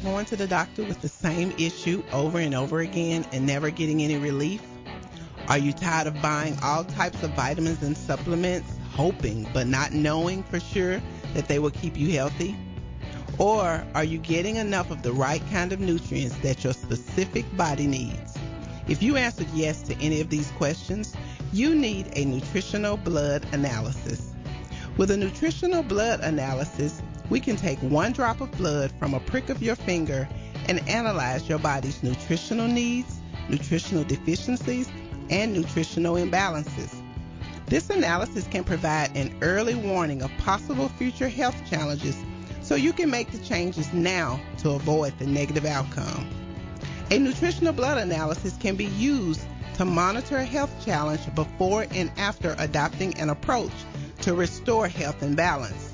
going to the doctor with the same issue over and over again and never getting any relief? Are you tired of buying all types of vitamins and supplements, hoping but not knowing for sure that they will keep you healthy? Or are you getting enough of the right kind of nutrients that your specific body needs? If you answered yes to any of these questions, you need a nutritional blood analysis. With a nutritional blood analysis, we can take one drop of blood from a prick of your finger and analyze your body's nutritional needs, nutritional deficiencies, and nutritional imbalances. This analysis can provide an early warning of possible future health challenges so you can make the changes now to avoid the negative outcome. A nutritional blood analysis can be used to monitor a health challenge before and after adopting an approach to restore health and balance.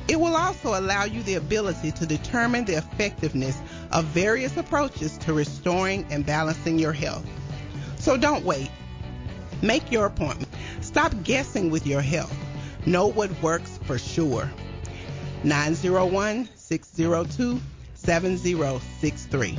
It will also allow you the ability to determine the effectiveness of various approaches to restoring and balancing your health. So don't wait. Make your appointment. Stop guessing with your health. Know what works for sure. 901-602-7063.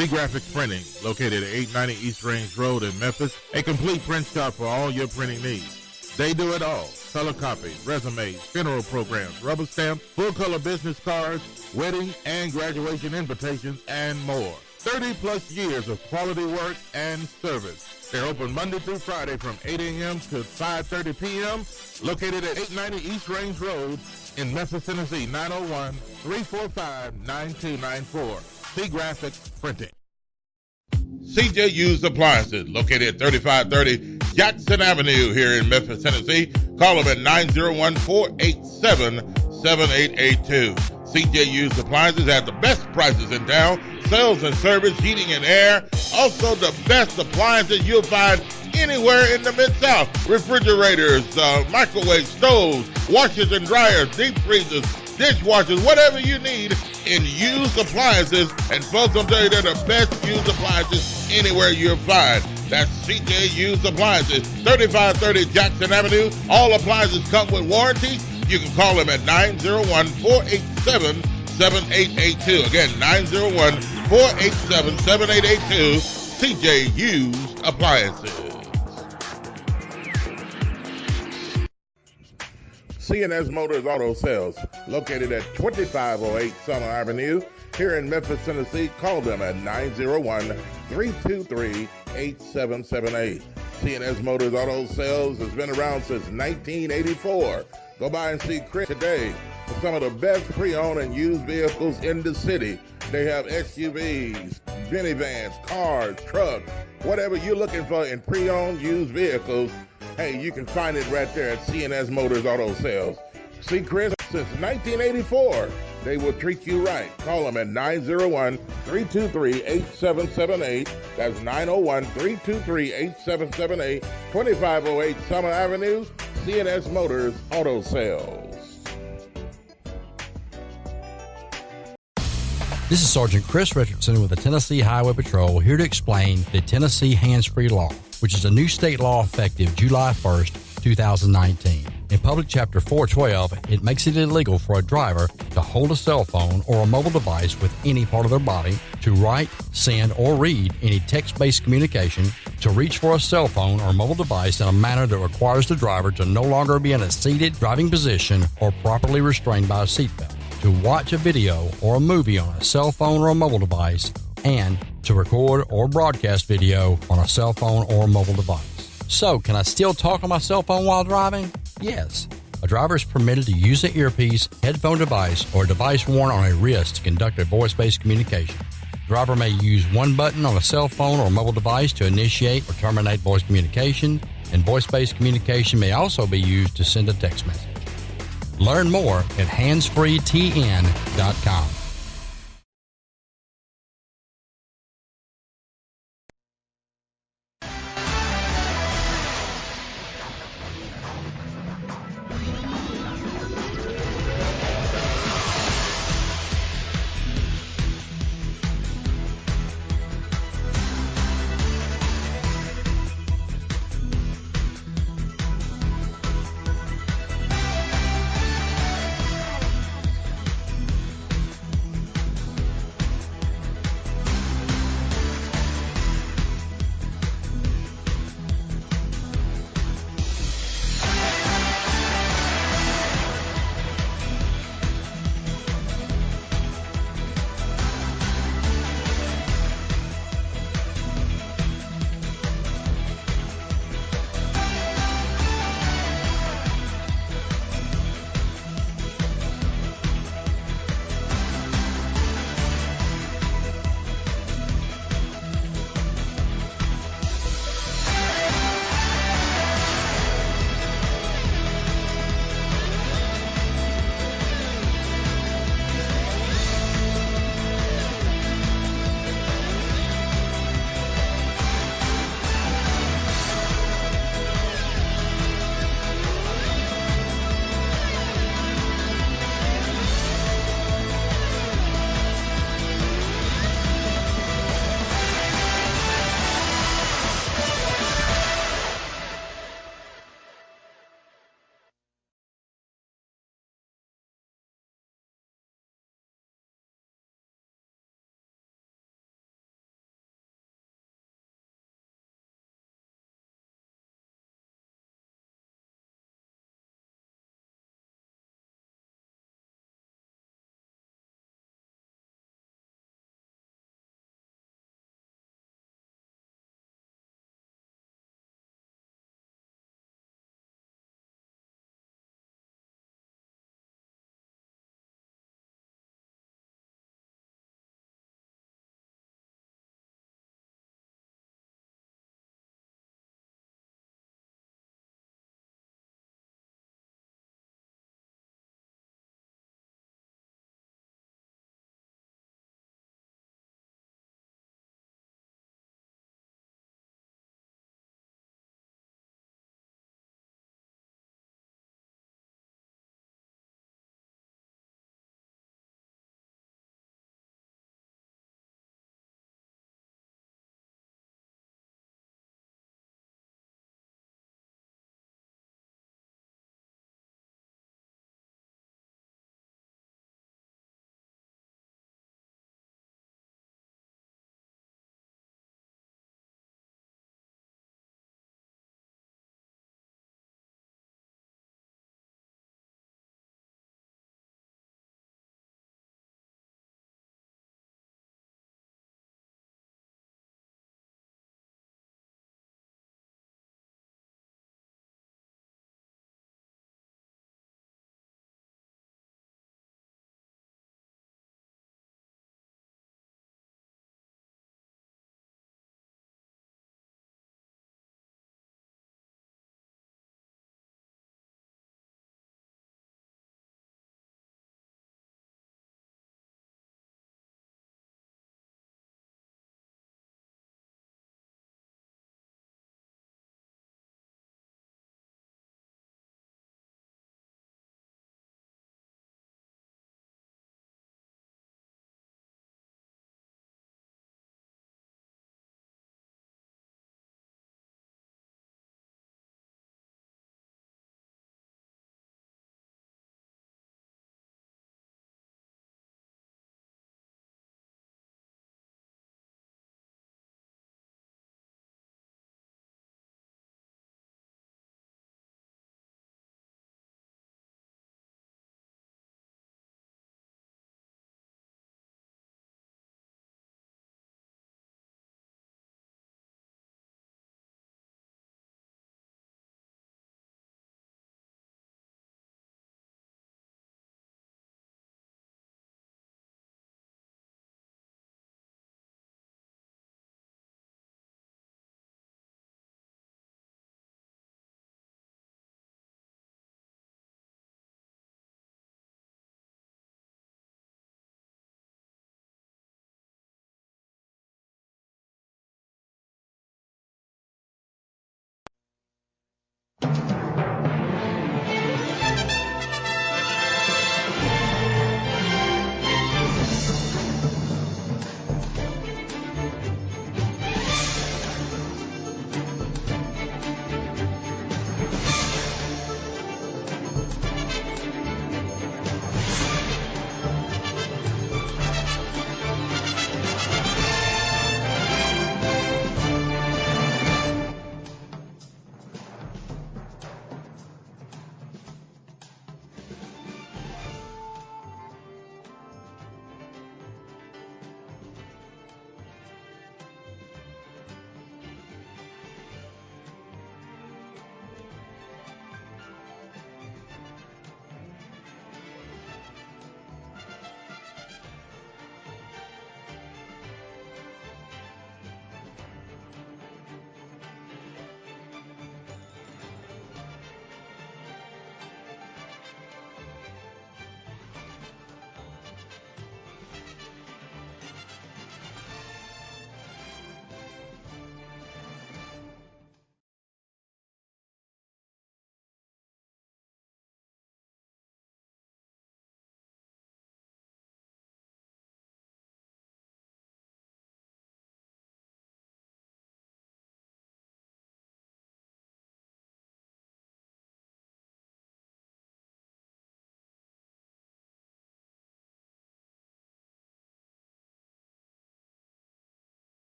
Graphics Printing, located at 890 East Range Road in Memphis, a complete print shop for all your printing needs. They do it all: color copies, resumes, funeral programs, rubber stamps, full-color business cards, wedding and graduation invitations, and more. 30-plus years of quality work and service. They're open Monday through Friday from 8 a.m. to 5:30 p.m., located at 890 East Range Road in Memphis, Tennessee, 901-345-9294. Graphics Printing. CJ Used Appliances, located at 3530 Jackson Avenue here in Memphis, Tennessee. Call them at 901-487-7882. CJ Used Appliances have the best prices in town. Sales and service, heating and air. Also the best appliances you'll find anywhere in the Mid-South. Refrigerators, microwave stoves, washers and dryers, deep freezers, dishwashers, whatever you need in used appliances. And folks, I'm telling you, they're the best used appliances anywhere you'll find. That's CJ Used Appliances, 3530 Jackson Avenue. All appliances come with warranty. You can call them at 901-487-7882. Again, 901-487-7882. CJ Used Appliances. C&S Motors Auto Sales, located at 2508 Summer Avenue, here in Memphis, Tennessee. Call them at 901-323-8778. C&S Motors Auto Sales has been around since 1984. Go by and see Chris today for some of the best pre-owned and used vehicles in the city. They have SUVs, minivans, cars, trucks, whatever you're looking for in pre-owned used vehicles. Hey, you can find it right there at C&S Motors Auto Sales. See Chris since 1984. They will treat you right. Call them at 901-323-8778. That's 901-323-8778, 2508 Summer Avenue, C&S Motors Auto Sales. This is Sergeant Chris Richardson with the Tennessee Highway Patrol, here to explain the Tennessee Hands-Free Law, which is a new state law effective July 1st, 2019. In Public Chapter 412, it makes it illegal for a driver to hold a cell phone or a mobile device with any part of their body, to write, send, or read any text-based communication, to reach for a cell phone or mobile device in a manner that requires the driver to no longer be in a seated driving position or properly restrained by a seatbelt, to watch a video or a movie on a cell phone or a mobile device, and to record or broadcast video on a cell phone or mobile device. So, can I still talk on my cell phone while driving? Yes. A driver is permitted to use an earpiece, headphone device, or a device worn on a wrist to conduct a voice-based communication. The driver may use one button on a cell phone or mobile device to initiate or terminate voice communication, and voice-based communication may also be used to send a text message. Learn more at handsfreetn.com.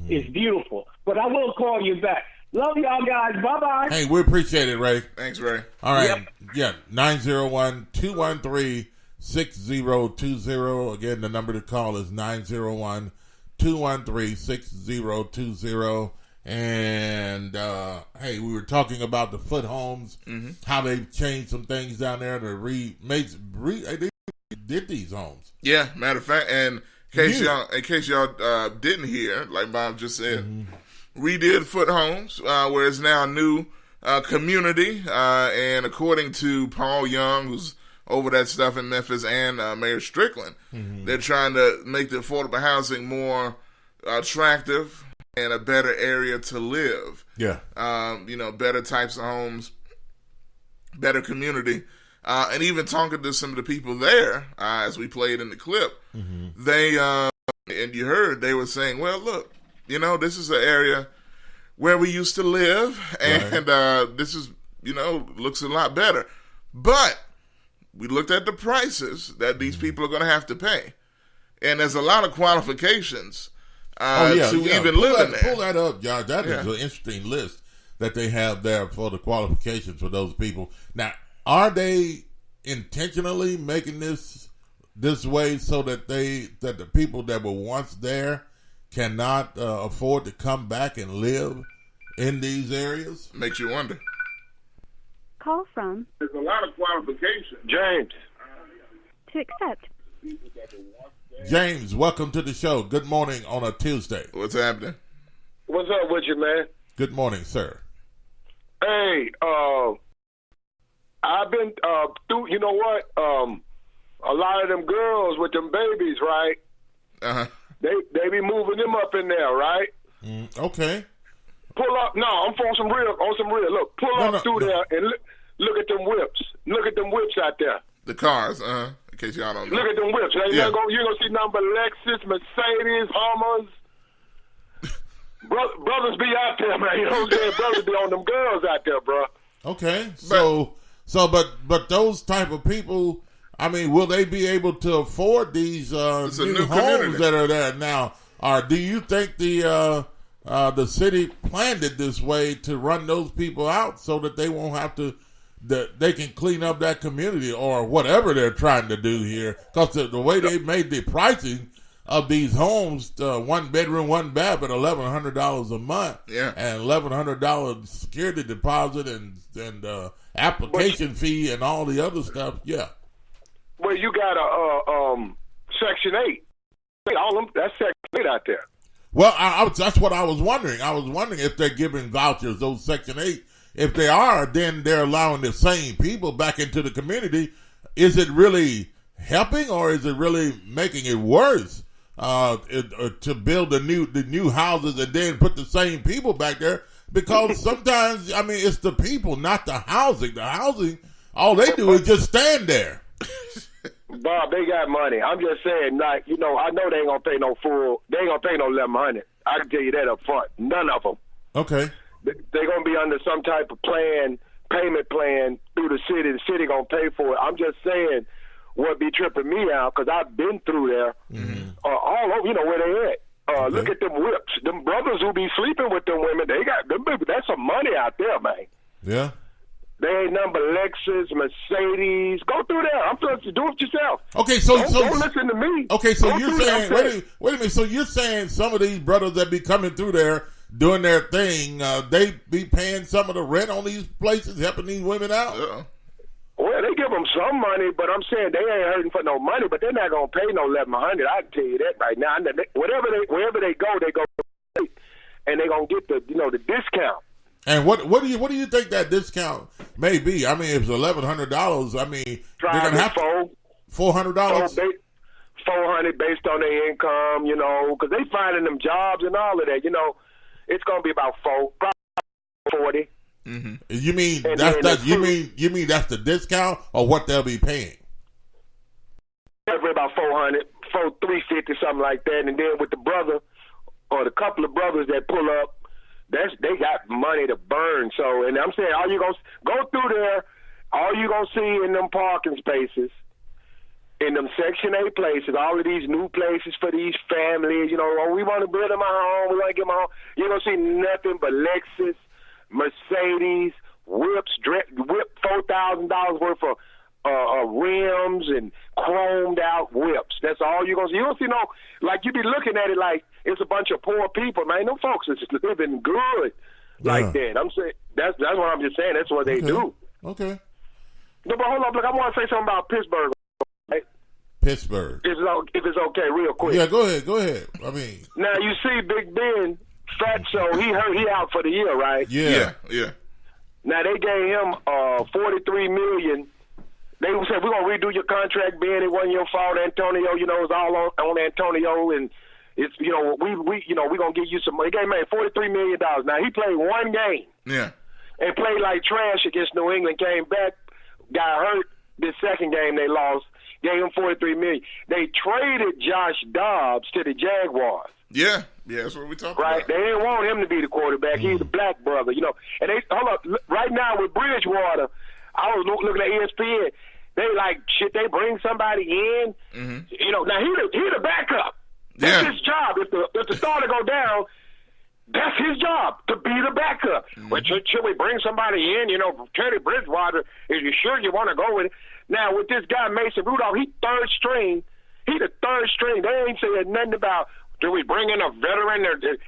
It's beautiful. But I will call you back. Love y'all guys. Bye-bye. Hey, we appreciate it, Ray. Thanks, Ray. All right. Yep. Yeah, 901-213-6020. Again, the number to call is 901-213-6020. And, hey, we were talking about the foot homes, how they've changed some things down there to they did these homes. Yeah, matter of fact, and in case y'all didn't hear, like Bob just said, redid foot homes, where it's now a new community, and according to Paul Young, who's over that stuff in Memphis, and Mayor Strickland, they're trying to make the affordable housing more attractive and a better area to live. Yeah. Better types of homes, better community. And even talking to some of the people there, as we played in the clip, they, and you heard, they were saying, well, look, this is an area where we used to live, and this is, looks a lot better. But we looked at the prices that these people are going to have to pay. And there's a lot of qualifications even live in there. Pull that up, Josh. That is an interesting list that they have there for the qualifications for those people. Now, are they intentionally making this way so that the people that were once there cannot afford to come back and live in these areas? Makes you wonder. Call from. There's a lot of qualifications. James. To accept. James, welcome to the show. Good morning on a Tuesday. What's happening? What's up with you, man? Good morning, sir. Hey, I've been through, you know what? A lot of them girls with them babies, right? They be moving them up in there, right? Okay. Pull up. No, I'm on some real. Look, pull up through there and look at them whips. Look at them whips out there. The cars, in case y'all don't know. Look at them whips. You're going to see nothing but Lexus, Mercedes, Hummers. Brothers be out there, man. You know what I'm saying? Brothers be on them girls out there, bro. Okay. But those type of people, I mean, will they be able to afford these new homes community that are there now? Or do you think the city planned it this way to run those people out so that they won't have to, that they can clean up that community or whatever they're trying to do here? Because the way they made the pricing of these homes, 1 bedroom, 1 bath at $1,100 a month, and $1,100 security deposit and application fee and all the other stuff, Well, you got a Section 8. All them, that's Section 8 out there. Well, that's what I was wondering. I was wondering if they're giving vouchers, those Section 8. If they are, then they're allowing the same people back into the community. Is it really helping, or is it really making it worse to build the new houses and then put the same people back there? Because sometimes, I mean, it's the people, not the housing. The housing, all they do is just stand there. Bob, they got money. I'm just saying, like, I know they ain't gonna pay no $1,100. I can tell you that up front. None of them. Okay. They're gonna be under some type of payment plan through the city. The city gonna pay for it. I'm just saying, what be tripping me out, because I've been through there, all over. Where they at. Look at them whips. Them brothers who be sleeping with them women, they got them. That's some money out there, man. Yeah. They ain't nothing but Lexus, Mercedes. Go through there. I'm supposed to do it yourself. Okay, don't listen to me. Okay, so you're saying, wait a minute. So you're saying some of these brothers that be coming through there doing their thing, they be paying some of the rent on these places, helping these women out? Well, they give them some money, but I'm saying they ain't hurting for no money. But they're not gonna pay no $1,100. I can tell you that right now. Wherever they go, and they gonna get the the discount. And what do you think that discount may be? I mean, if it's $1,100, I mean, they're gonna have $400. $400 based on their income, because they finding them jobs and all of that. It's gonna be about $40. Mm-hmm. You mean you mean that's the discount or what they'll be paying? Every about $400, $350, something like that, and then with the brother or the couple of brothers that pull up. They got money to burn. So, and I'm saying, all you gonna go through there, all you gonna see in them parking spaces in them Section 8 places, all of these new places for these families, oh, we want to build them a home, we want to get them a home. You're going to see nothing but Lexus, Mercedes, whips, whip $4,000 worth of rims and chromed out whips. That's all you're going to see. You don't see you be looking at it like it's a bunch of poor people, man. Them folks is living good like that. I'm saying, that's what I'm just saying. That's what they do. Okay. No, but hold on. Look, I want to say something about Pittsburgh. Right? Pittsburgh. If it's okay, real quick. Yeah, go ahead. I mean. Now, you see Big Ben, Fatso, he out for the year, right? Yeah. Now, they gave him $43 million. They said, we're going to redo your contract, Ben. It wasn't your fault, Antonio. It's all on Antonio. And, it's we're going to give you some money. They gave him $43 million. Now, he played one game. Yeah. And played like trash against New England, came back, got hurt. The second game they lost, gave him $43 million. They traded Josh Dobbs to the Jaguars. Yeah, that's what we talking right? about. They didn't want him to be the quarterback. He's a black brother, And they hold up right now with Bridgewater. I was looking at ESPN. They like shit. They bring somebody in. Mm-hmm. Now he the backup. That's his job. If the starter go down, that's his job, to be the backup. But should we bring somebody in? Teddy Bridgewater, is you sure you want to go with it? Now, with this guy, Mason Rudolph, he third string. He the third string. They ain't saying nothing about, do we bring in a veteran to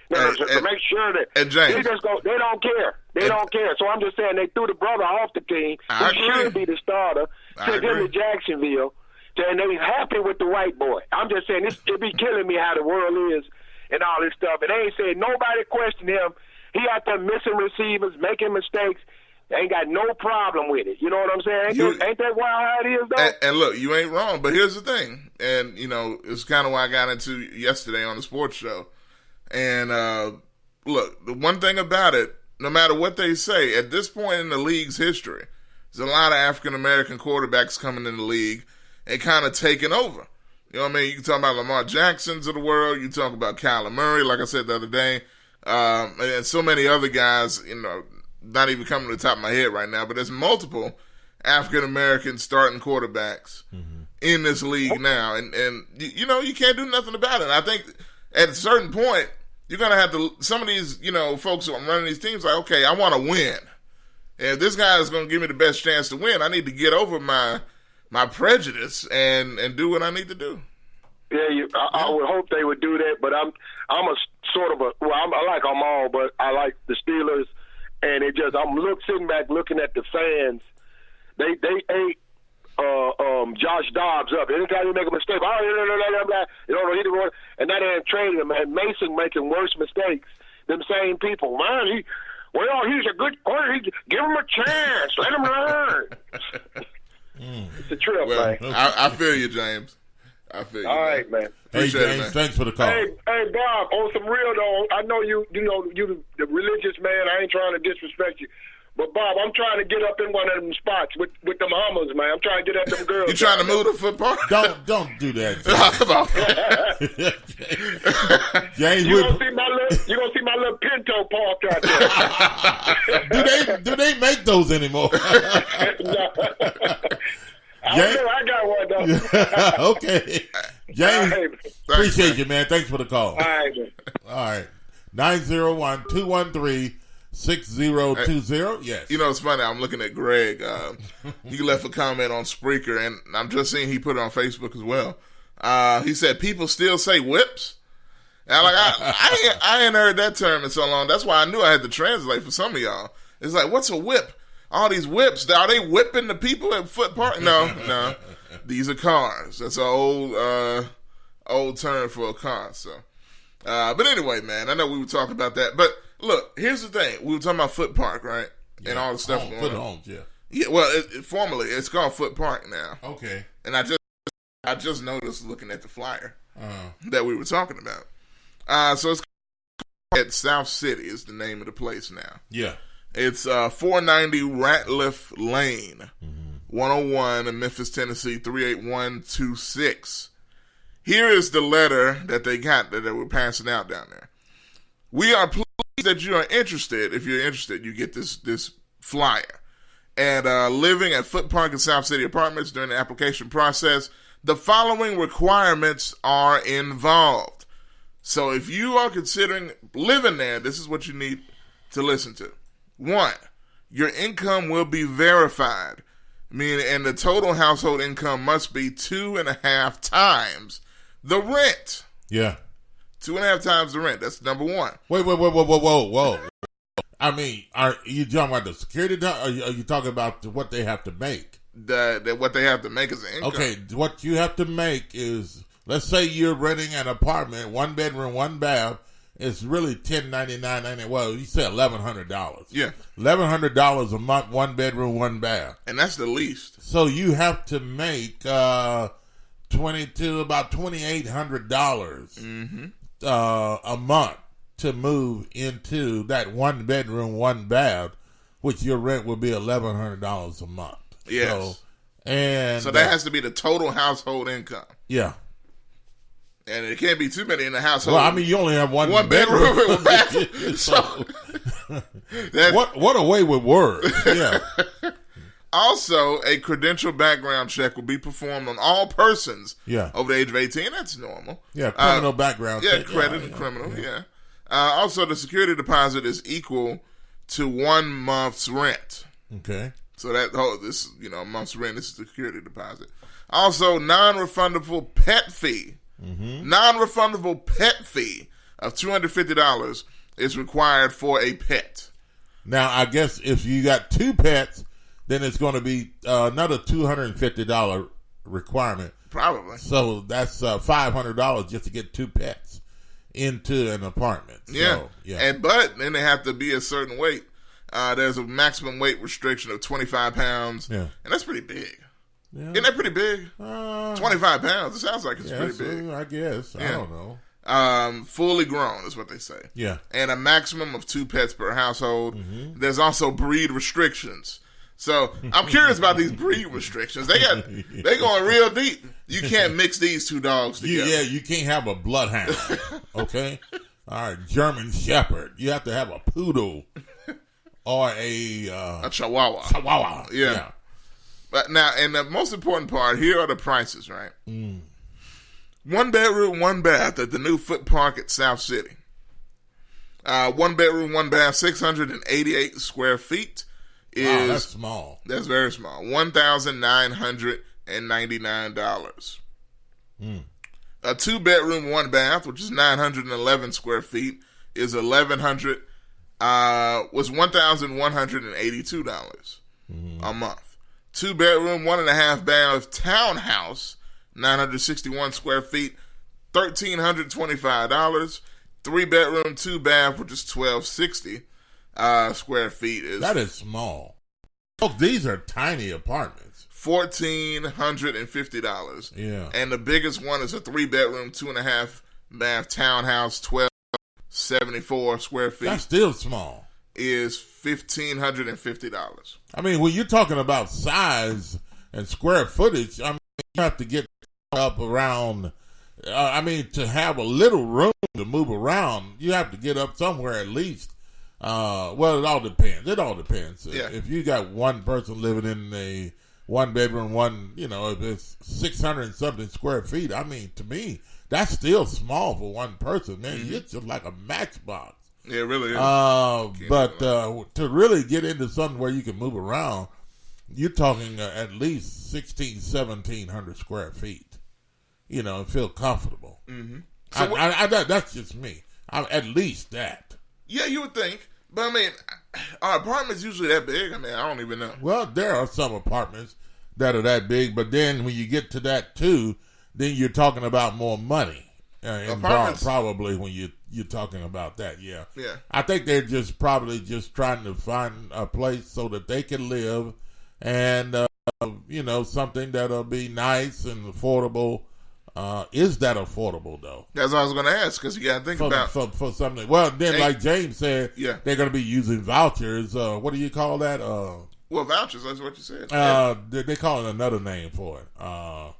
make sure that James, they just go, they don't care. They don't care. So I'm just saying they threw the brother off the team. He should be the starter. Sent him to Jacksonville. And they happy with the white boy. I'm just saying, it be killing me how the world is and all this stuff. And they ain't saying nobody questioned him. He out there missing receivers, making mistakes. They ain't got no problem with it. You know what I'm saying? Ain't that wild how it is, though? And look, you ain't wrong. But here's the thing. And, it's kind of why I got into yesterday on the sports show. And, look, the one thing about it, no matter what they say, at this point in the league's history, there's a lot of African-American quarterbacks coming in the league and kind of taking over. You know what I mean? You can talk about Lamar Jacksons of the world. You talk about Kyler Murray, like I said the other day. And so many other guys, not even coming to the top of my head right now, but there's multiple African-American starting quarterbacks in this league now. And you can't do nothing about it. And I think at a certain point, you're going to have to, some of these, folks who are running these teams like, okay, I want to win. And if this guy is going to give me the best chance to win, I need to get over my prejudice and do what I need to do. Yeah, I would hope they would do that, but I'm a sort of I like them all, but I like the Steelers, and I'm sitting back looking at the fans. They ate Josh Dobbs up. Anytime you make a mistake, he didn't want, and now they traded him, and Mason making worse mistakes. Them same people, man. He's a good player. Give him a chance. Let him learn. It's a trip, man. I feel you, James. I feel you. All right, man. Hey, Appreciate James, it, man. thanks for the call. Hey, Bob, on some real though, I know you the religious man. I ain't trying to disrespect you. But, Bob, I'm trying to get up in one of them spots with them Hummers, man. I'm trying to get at them girls. You trying to move the foot park? Don't do that. Come on. James, you gonna see my little Pinto parked out there. do they make those anymore? I don't know. I got one though. Okay, James. Right. Appreciate you, man. Thanks for the call. All right, man. All right. 901-213-6020. Yes. It's funny. I'm looking at Greg. He left a comment on Spreaker, and I'm just seeing he put it on Facebook as well. He said, people still say whips. And I ain't heard that term in so long. That's why I knew I had to translate for some of y'all. It's like, what's a whip? All these whips, are they whipping the people at Foot Park? No. These are cars. That's an old term for a car. So, but anyway, man, I know we were talking about that. But look, here's the thing. We were talking about Foot Park, right? Yeah. And all the stuff going on. Foot Homes, yeah. Yeah, well, formerly, it's called Foot Park now. Okay. And I just noticed looking at the flyer that we were talking about. So it's at South City is the name of the place now. Yeah. It's 490 Ratliff Lane, 101 in Memphis, Tennessee, 38126. Here is the letter that they got that they were passing out down there. We are pleased that you are interested. If you're interested, you get this flyer. And living at Foot Park and South City Apartments during the application process, The following requirements are involved. So if you are considering living there, this is what you need to listen to. 1, your income will be verified, meaning, and the total household income must be 2.5 times the rent. Yeah. 2.5 times the rent. That's number 1. Whoa. I mean, are you talking about the security? Or are you talking about what they have to make? What they have to make is an income. Okay, what you have to make is, let's say you're renting an apartment, 1 bedroom, 1 bath. It's really $10.99. Well, you said $1,100. Yeah, $1,100 a month, 1 bedroom, 1 bath, and that's the least. So you have to make about $2,800 a month to move into that 1 bedroom, 1 bath, which your rent will be $1,100 a month. Yes. So that has to be the total household income. Yeah. And it can't be too many in the household. Well, I mean, you only have one bedroom and 1 bathroom. So what a way with words. Yeah. Also, a credential background check will be performed on all persons over the age of 18. That's normal. Yeah, criminal background check. Credit and criminal, yeah. Also, the security deposit is equal to 1 month's rent. Okay. So a month's rent is the security deposit. Also, non-refundable pet fee. Non-refundable pet fee of $250 is required for a pet. Now, I guess if you got 2 pets, then it's going to be another $250 requirement. Probably. So that's $500 just to get 2 pets into an apartment. So, but then they have to be a certain weight. There's a maximum weight restriction of 25 pounds. Yeah. And that's pretty big. Yeah. Isn't that pretty big? 25 pounds. It sounds like it's pretty big. I guess. I don't know. Fully grown is what they say. Yeah. And a maximum of 2 pets per household. There's also breed restrictions. So I'm curious about these breed restrictions. They going real deep. You can't mix these 2 dogs together. You can't have a bloodhound. Okay. All right. German Shepherd. You have to have a poodle or a Chihuahua. Chihuahua. Yeah. But now, and the most important part, here are the prices, right? 1 bedroom, 1 bath at the new Foot Park at South City. 1 bedroom, 1 bath, 688 square feet. Wow, that's small. That's very small. $1,999. A 2 bedroom, 1 bath, which is 911 square feet, is $1,182 a month. 2 bedroom, 1.5 bath townhouse, 961 square feet, $1,325. 3 bedroom, 2 bath, which is $1,260 square feet. That is small. Oh, these are tiny apartments. $1,450. Yeah. And the biggest one is a 3 bedroom, 2.5 bath townhouse, 1,274 square feet. That's still small. Is $1,550. I mean, when you're talking about size and square footage, I mean, you have to get up around. To have a little room to move around, you have to get up somewhere at least. Well, it all depends. Yeah. If you got 1 person living in a 1 bedroom, if it's 600 and something square feet, I mean, to me, that's still small for 1 person, man. It's just like a matchbox. Yeah, it really is. But to really get into something where you can move around, you're talking at least 1,700 square feet. And feel comfortable. So that's just me. At least that. Yeah, you would think. But, I mean, are apartments usually that big? I mean, I don't even know. Well, there are some apartments that are that big, but then when you get to that, too, then you're talking about more money. Involved, probably when you're talking about that, yeah. I think they're probably just trying to find a place so that they can live, and something that'll be nice and affordable. Is that affordable though? That's what I was going to ask, because you got to think about for something. Well, then like James said, they're going to be using vouchers. What do you call that? Well, vouchers. That's what you said. They call it another name for it. I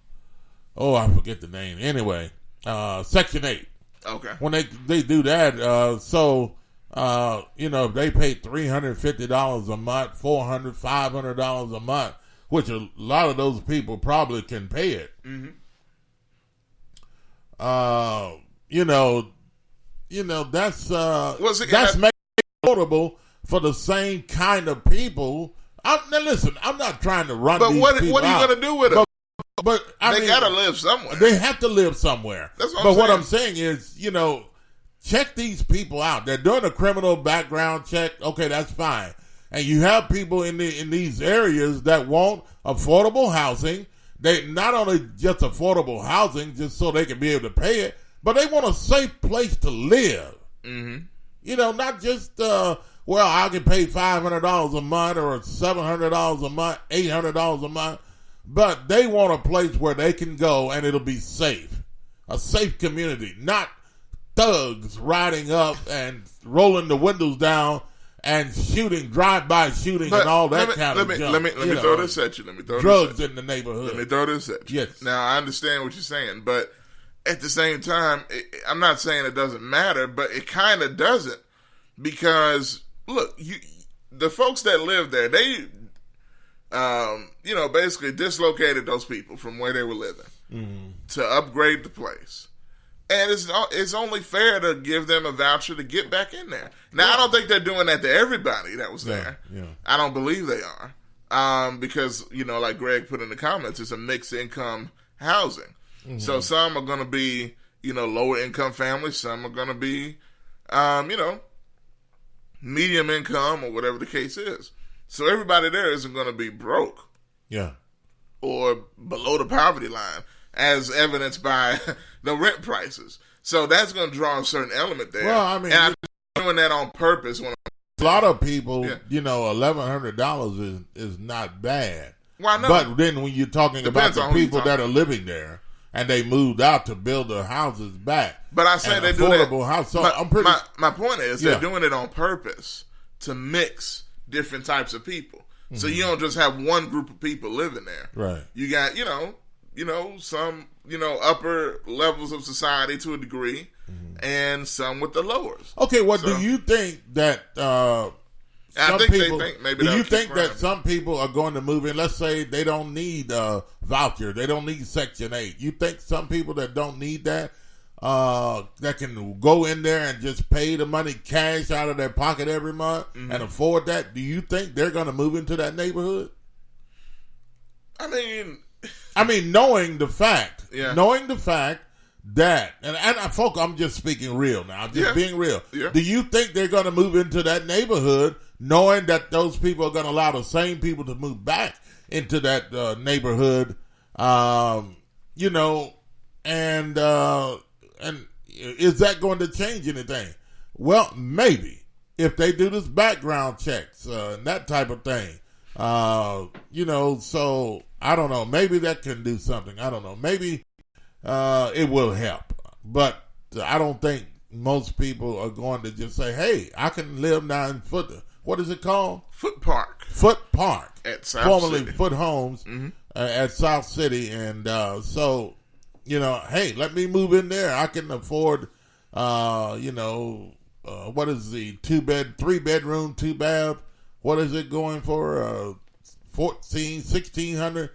forget the name. Anyway. Section 8. Okay. When they do that, if they pay $350 a month, $400, $500 a month, which a lot of those people probably can pay it. that's making it affordable for the same kind of people. Now listen, I'm not trying to run these people what are you going to do with them? But they got to live somewhere. They have to live somewhere. That's what I'm saying. is, check these people out. They're doing a criminal background check. Okay, that's fine. And you have people in these areas that want affordable housing. They not only just affordable housing, just so they can be able to pay it, but they want a safe place to live. Mm-hmm. Not just I can pay $500 a month or $700 a month, $800 a month, but they want a place where they can go and it'll be safe, a safe community, not thugs riding up and rolling the windows down and shooting, drive-by shooting, and all that kind of junk. Let me throw this at you. Drugs in the neighborhood. Let me throw this at you. Yes. Now, I understand what you're saying, but at the same time, I'm not saying it doesn't matter, but it kind of doesn't. Because, look, the folks that live there, they, basically dislocated those people from where they were living to upgrade the place. And it's only fair to give them a voucher to get back in there. Now, I don't think they're doing that to everybody that was there. Yeah. I don't believe they are. Because, like Greg put in the comments, it's a mixed income housing. Mm-hmm. So some are going to be, lower income families. Some are going to be, medium income or whatever the case is. So everybody there isn't going to be broke. Yeah. Or below the poverty line, as evidenced by the rent prices. So that's going to draw a certain element there. Well, I mean, and I'm doing that on purpose. A lot of people, $1,100 is not bad. Well, I know. But then when you're talking about the people that are living there and they moved out to build their houses back. But I say they do that. House. So my point is they're doing it on purpose to mix different types of people. Mm-hmm. So you don't just have one group of people living there. Right. You got, some, upper levels of society to a degree, and some with the lowers. Okay, do you think that some people are going to move in? Let's say they don't need a voucher, they don't need Section 8. You think some people that don't need that can go in there and just pay the money cash out of their pocket every month and afford that? Do you think they're going to move into that neighborhood? I mean, knowing the fact that, and folks, I'm just speaking real now. I'm just being real. Yeah. Do you think they're going to move into that neighborhood knowing that those people are going to allow the same people to move back into that neighborhood? And is that going to change anything? Well, maybe if they do this background checks and that type of thing. So I don't know. Maybe that can do something. I don't know. Maybe it will help. But I don't think most people are going to just say, hey, I can live now in what is it called? Foot Park. At South formerly City. Foot Homes at South City. And hey, let me move in there. I can afford, what is the 3-bedroom, 2-bath? What is it going for? $1,600,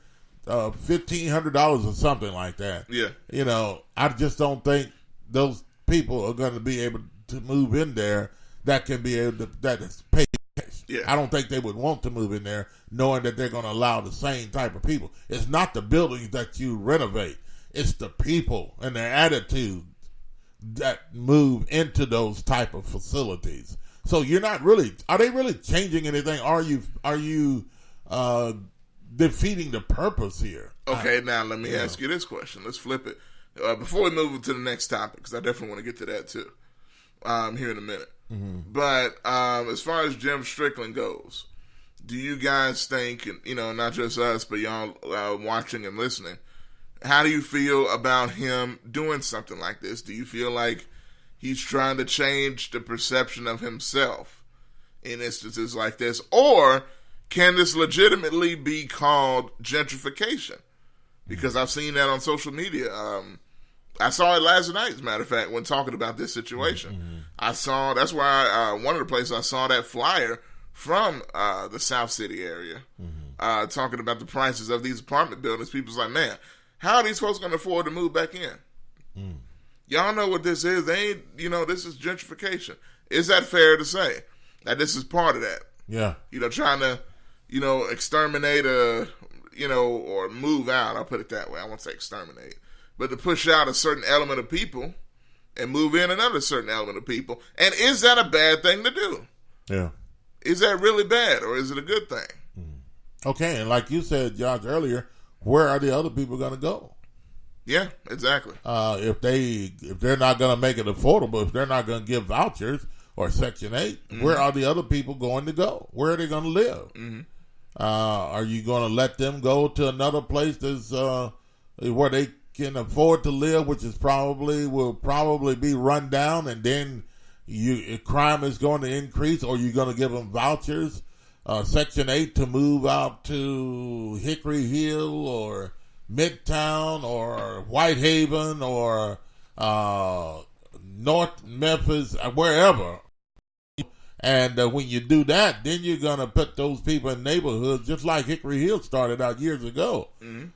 $1,500 or something like that. Yeah. I just don't think those people are going to be able to move in there that can be able to pay cash. Yeah. I don't think they would want to move in there knowing that they're going to allow the same type of people. It's not the buildings that you renovate. It's the people and their attitude that move into those type of facilities. So you're not really, are they really changing anything? Are you defeating the purpose here? Okay, now let me ask you this question. Let's flip it. Before we move to the next topic, because I definitely want to get to that too here in a minute. Mm-hmm. But as far as Jim Strickland goes, do you guys think, not just us, but y'all watching and listening, how do you feel about him doing something like this? Do you feel like he's trying to change the perception of himself in instances like this? Or can this legitimately be called gentrification? Because I've seen that on social media. I saw it last night, as a matter of fact, when talking about this situation. Mm-hmm. That's why one of the places I saw that flyer from the South City area, talking about the prices of these apartment buildings. People's like, man, how are these folks going to afford to move back in? Y'all know what this is. They ain't, this is gentrification. Is that fair to say that this is part of that? Yeah. Trying to, exterminate or move out. I'll put it that way. I won't say exterminate, but to push out a certain element of people and move in another certain element of people. And is that a bad thing to do? Yeah. Is that really bad, or is it a good thing? Okay, and like you said, Josh, earlier, where are the other people going to go? Yeah, exactly. If they're not going to make it affordable, if they're not going to give vouchers or Section 8, where are the other people going to go? Where are they going to live? Are you going to let them go to another place that's where they can afford to live, which is will probably be run down, and then crime is going to increase, or you're going to give them vouchers, Section 8 to move out to Hickory Hill or Midtown or Whitehaven or North Memphis, wherever. And when you do that, then you're going to put those people in neighborhoods just like Hickory Hill started out years ago. To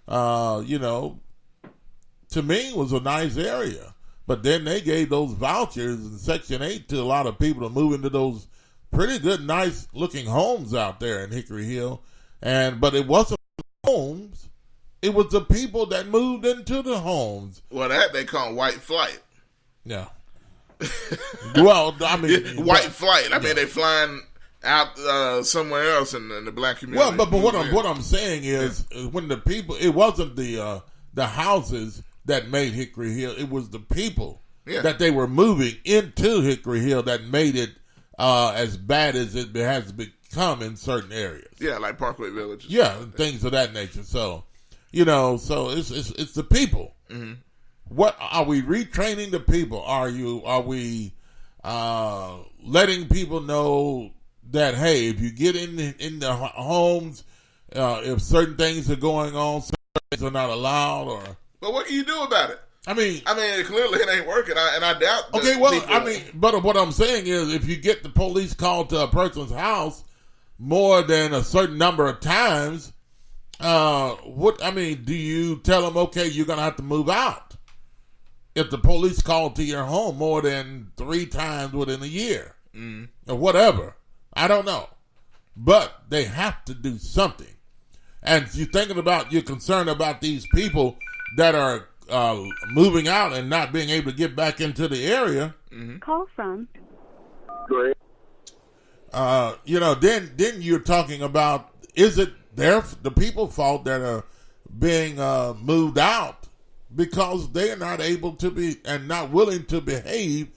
me, it was a nice area. But then they gave those vouchers in Section 8 to a lot of people to move into those pretty good, nice-looking homes out there in Hickory Hill. But it wasn't homes. It was the people that moved into the homes. Well, that they call white flight. Yeah. Well, I mean... white flight. I mean, they flying out somewhere else in the black community. Well, but what I'm saying is, when the people... It wasn't the houses that made Hickory Hill. It was the people that they were moving into Hickory Hill that made it as bad as it has become in certain areas. Yeah, like Parkway Village. Yeah, and things of that nature. So, so it's the people. Mm-hmm. What are we retraining the people? Are we letting people know that, hey, if you get in the homes, if certain things are going on, certain things are not allowed, or... But what can you do about it? I mean, clearly it ain't working, and I doubt. Okay, well, but what I'm saying is, if you get the police called to a person's house more than a certain number of times, do you tell them, okay, you're gonna have to move out? If the police call to your home more than 3 times within a year, or whatever, I don't know, but they have to do something. And you're concerned about these people that are moving out and not being able to get back into the area. Call from. Great. Then you're talking about, is it the people's fault that are being moved out because they are not able to be and not willing to behave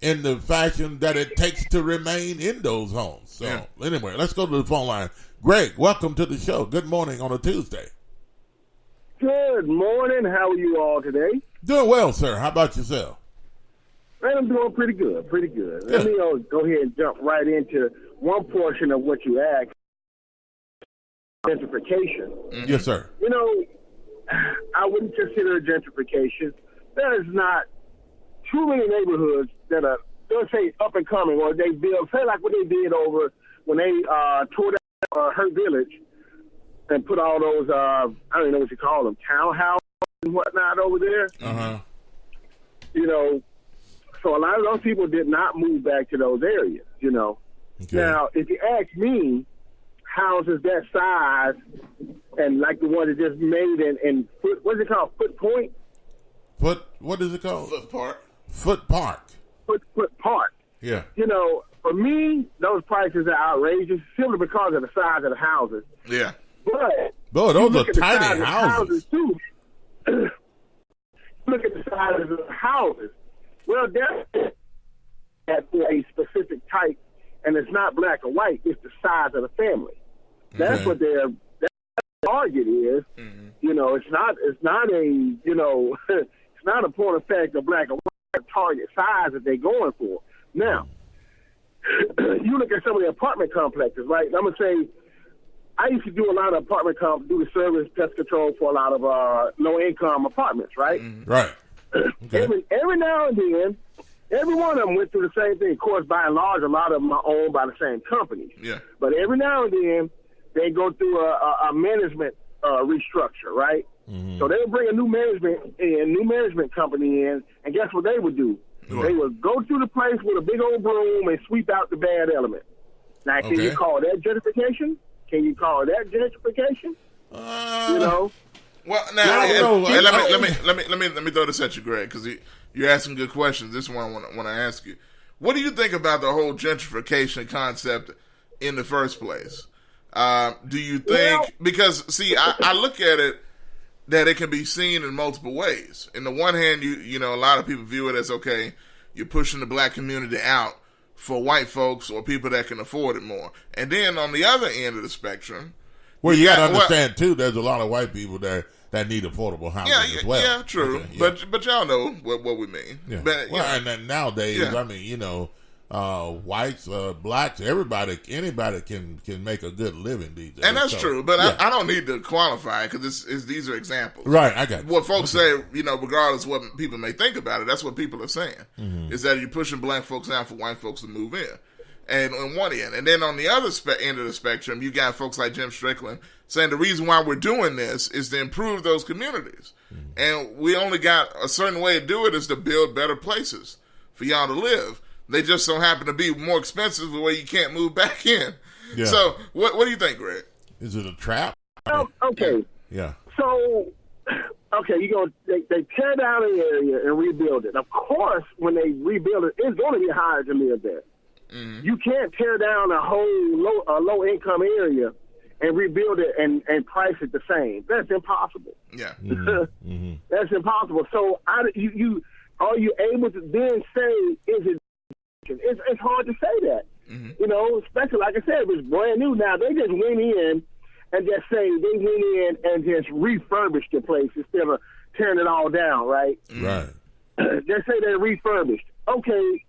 in the fashion that it takes to remain in those homes. So anyway, let's go to the phone line. Greg, welcome to the show. Good morning on a Tuesday. Good morning. How are you all today? Doing well, sir. How about yourself? Man, I'm doing pretty good. Let me go ahead and jump right into one portion of what you asked, gentrification. Yes, sir. I wouldn't consider it gentrification. There is not too many neighborhoods that are, let's say, up and coming, or they build, say like what they did over when they tore down Hurt Village and put all those, I don't even know what you call them, townhouses and whatnot over there. Uh-huh. So a lot of those people did not move back to those areas, Okay. Now, if you ask me, houses that size and like the one that just made in what's it called? What is it called? Foot Park. Foot Park. Yeah. For me, those prices are outrageous simply because of the size of the houses. Yeah. But those are tiny houses too. Look at the size of the houses. Well, that's a specific type, and it's not black or white. It's the size of the family. That's what their target is. Mm-hmm. It's not a it's not a point of fact of black or white target size that they're going for. Now, you look at some of the apartment complexes, right? I'm gonna say, I used to do a lot of do the service pest control for a lot of low income apartments, right? Mm-hmm. Right. Okay. Every now and then, every one of them went through the same thing. Of course, by and large, a lot of them are owned by the same companies. Yeah. But every now and then, they go through a management restructure, right? So they would bring a new management company in, and guess what they would do? What? They would go to the place with a big old broom and sweep out the bad element. Now, can you call that gentrification? Can you call that gentrification? You know. Well, now let me throw this at you, Greg, because you're asking good questions. This is one I want to ask you. What do you think about the whole gentrification concept in the first place? Do you think because see, I look at it that it can be seen in multiple ways. In the one hand, you know a lot of people view it as okay, you're pushing the black community out for white folks or people that can afford it more, and then on the other end of the spectrum. Well, you got to understand too. There's a lot of white people that need affordable housing as well. Yeah, true. Okay, yeah. But y'all know what we mean. Yeah. But, and then nowadays, I mean, you know, whites, blacks, anybody can make a good living these days. And that's true. But I don't need to qualify it because these are examples. Right, I got you. What folks say, you know, regardless of what people may think about it, that's what people are saying. Is that you're pushing black folks out for white folks to move in. And on one end. And then on the other end of the spectrum, you got folks like Jim Strickland saying the reason why we're doing this is to improve those communities. And we only got a certain way to do it is to build better places for y'all to live. They just so happen to be more expensive the way you can't move back in. Yeah. So what do you think, Greg? Is it a trap? Okay. Yeah. So, okay, they tear down an area and rebuild it. Of course, when they rebuild it, it's going to be higher to live there. You can't tear down a whole low income area and rebuild it and price it the same. That's impossible. Yeah, that's impossible. So are you able to then say is it? It's hard to say that. You know, especially like I said, it was brand new. Now they just went in and just say they went in and just refurbished the place instead of tearing it all down. Right. Right. Just say they refurbished. Okay.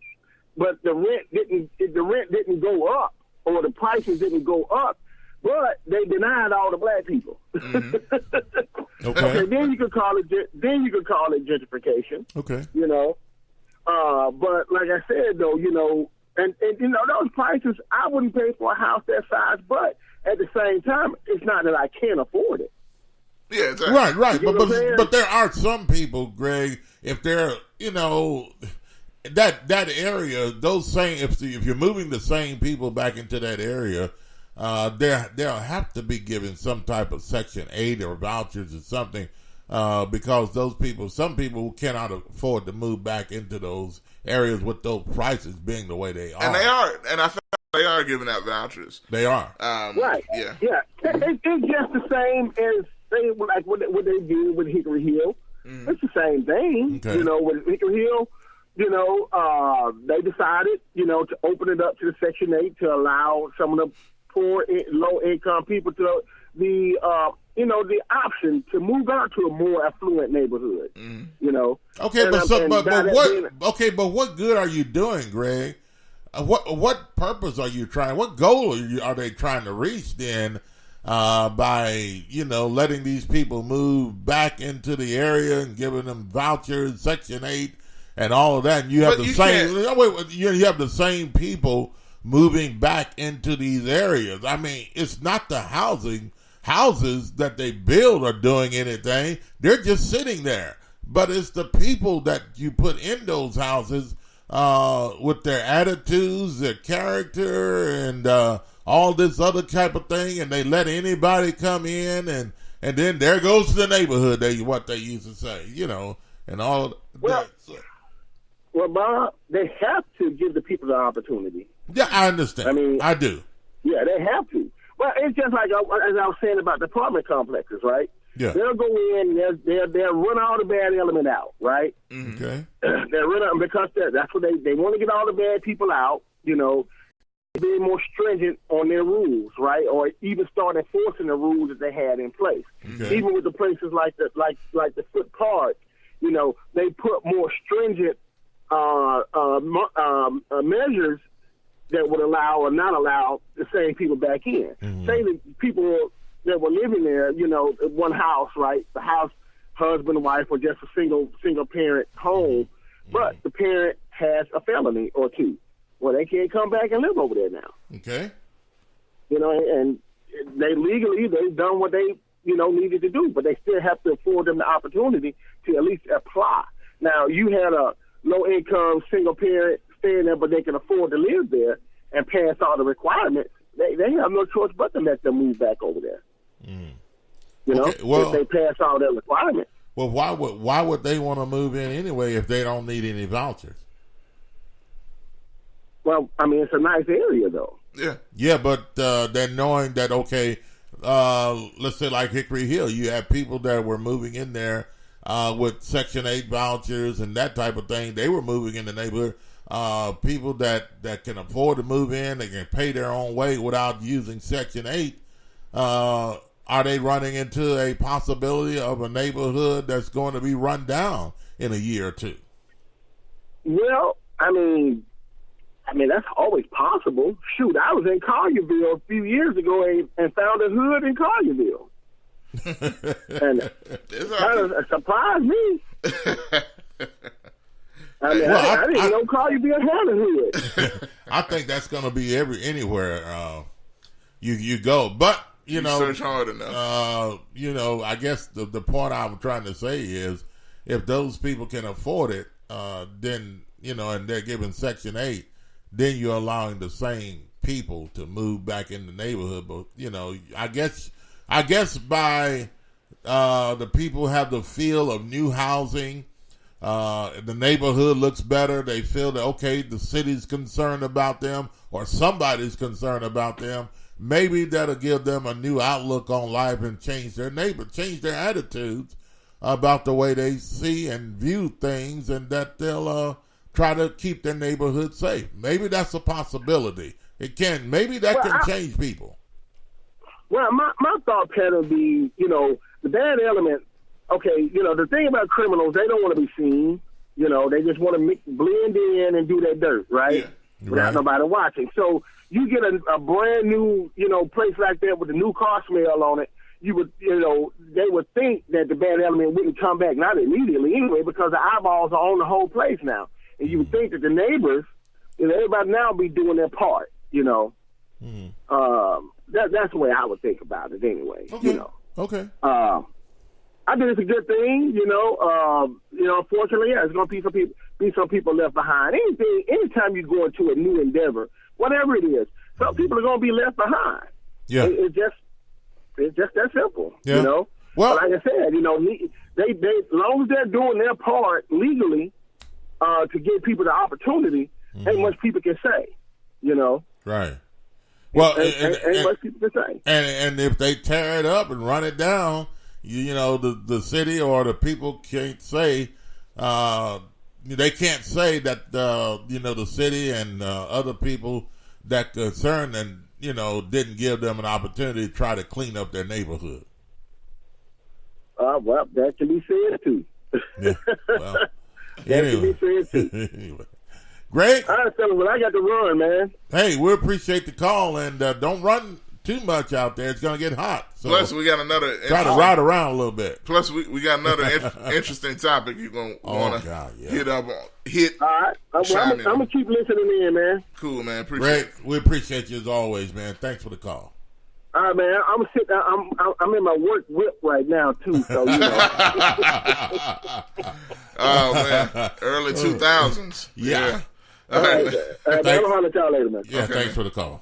But the rent didn't go up, or the prices didn't go up, but they denied all the black people. Okay, then you could call it gentrification. Okay, you know, but like I said though, you know, and you know those prices, I wouldn't pay for a house that size, but at the same time, it's not that I can't afford it. Yeah, exactly. Right. But there are some people, Greg, if they're that area, if you're moving the same people back into that area, they'll have to be given some type of Section 8 or vouchers or something, because some people cannot afford to move back into those areas with those prices being the way they are. And they are, and I feel like they are giving out vouchers. They are. Right. Yeah. It's just the same as like what they do with Hickory Hill. It's the same thing. Okay. You know, with Hickory Hill. You know, they decided, you know, to open it up to the Section 8 to allow some of the poor, low-income people to the option to move out to a more affluent neighborhood. You know. Okay, but what good are you doing, Greg? What purpose are you trying? What goal are they trying to reach then? By letting these people move back into the area and giving them vouchers, Section 8. And all of that, and you have you have the same people moving back into these areas. I mean, it's not the houses that they build are doing anything. They're just sitting there. But it's the people that you put in those houses with their attitudes, their character, and all this other type of thing. And they let anybody come in, and then there goes the neighborhood. What they used to say, and all that. Well, Bob, they have to give the people the opportunity. Yeah, I understand. I mean, I do. Yeah, they have to. Well, it's just like as I was saying about the apartment complexes, right? Yeah. They'll go in, they'll run all the bad element out, right? Okay. They'll run out because that's what they want to get all the bad people out, you know, being more stringent on their rules, right? Or even start enforcing the rules that they had in place. Okay. Even with the places like the Foot Park, you know, they put more stringent measures that would allow or not allow the same people back in. Say the people that were living there, you know, one house, right? The house, husband and wife, or just a single parent home, but the parent has a felony or two. Well, they can't come back and live over there now. Okay. You know, and they've done what they needed to do, but they still have to afford them the opportunity to at least apply. Now, you had a low-income single parent staying there, but they can afford to live there and pass all the requirements. They have no choice but to let them move back over there. If they pass all their requirements. Well, why would they want to move in anyway if they don't need any vouchers? Well, I mean, it's a nice area, though. Yeah, but then knowing that, okay, let's say like Hickory Hill, you have people that were moving in there with Section 8 vouchers and that type of thing. They were moving in the neighborhood. People that can afford to move in, they can pay their own way without using Section 8. Are they running into a possibility of a neighborhood that's going to be run down in a year or two? Well, I mean, that's always possible. Shoot, I was in Collierville a few years ago and found a hood in Collierville. And that surprised me. I didn't know Collierville had a hood. I think that's going to be anywhere you go. But, you search hard enough. I guess the point I'm trying to say is if those people can afford it, then, and they're giving Section 8, then you're allowing the same people to move back in the neighborhood. But, I guess by the people have the feel of new housing, the neighborhood looks better. They feel that, okay, the city's concerned about them or somebody's concerned about them. Maybe that'll give them a new outlook on life and change their attitudes about the way they see and view things, and that they'll try to keep their neighborhood safe. Maybe that's a possibility. Maybe that can change people. Well, my thought pattern would be, the bad element, okay, the thing about criminals, they don't want to be seen. They just want to blend in and do their dirt, right? Yeah. Without nobody watching. So you get a brand new, place like that with a new car smell on it, they would think that the bad element wouldn't come back, not immediately anyway, because the eyeballs are on the whole place now. And you would think that the neighbors, everybody now be doing their part, That's the way I would think about it anyway, Okay. I think it's a good thing, unfortunately, it's going to be some people left behind. Anytime you go into a new endeavor, whatever it is, some people are going to be left behind. Yeah. It's just that simple, Yeah. Well, but like I said, they as long as they're doing their part legally to give people the opportunity, ain't much people can say, Right. Well, ain't much people can say. And if they tear it up and run it down, the city or the people can't say, they can't say that, the city and other people that concerned and, didn't give them an opportunity to try to clean up their neighborhood. Well, that can be said too. Yeah. Well, that can be said too. Anyway. Great. All right, fellas, well, I got to run, man. Hey, we appreciate the call, and don't run too much out there. It's going to get hot. So plus, we got another... Try to ride around a little bit. Plus, we got another interesting topic you're going to want to hit up on. All right. I'm going to keep listening in, man. Cool, man. Appreciate it. We appreciate you as always, man. Thanks for the call. All right, man. I'm sitting. I'm in my work whip right now too. So Oh man, early 2000s. Yeah. All right. I'll holler at y'all later, man. Yeah. Okay, thanks for the call.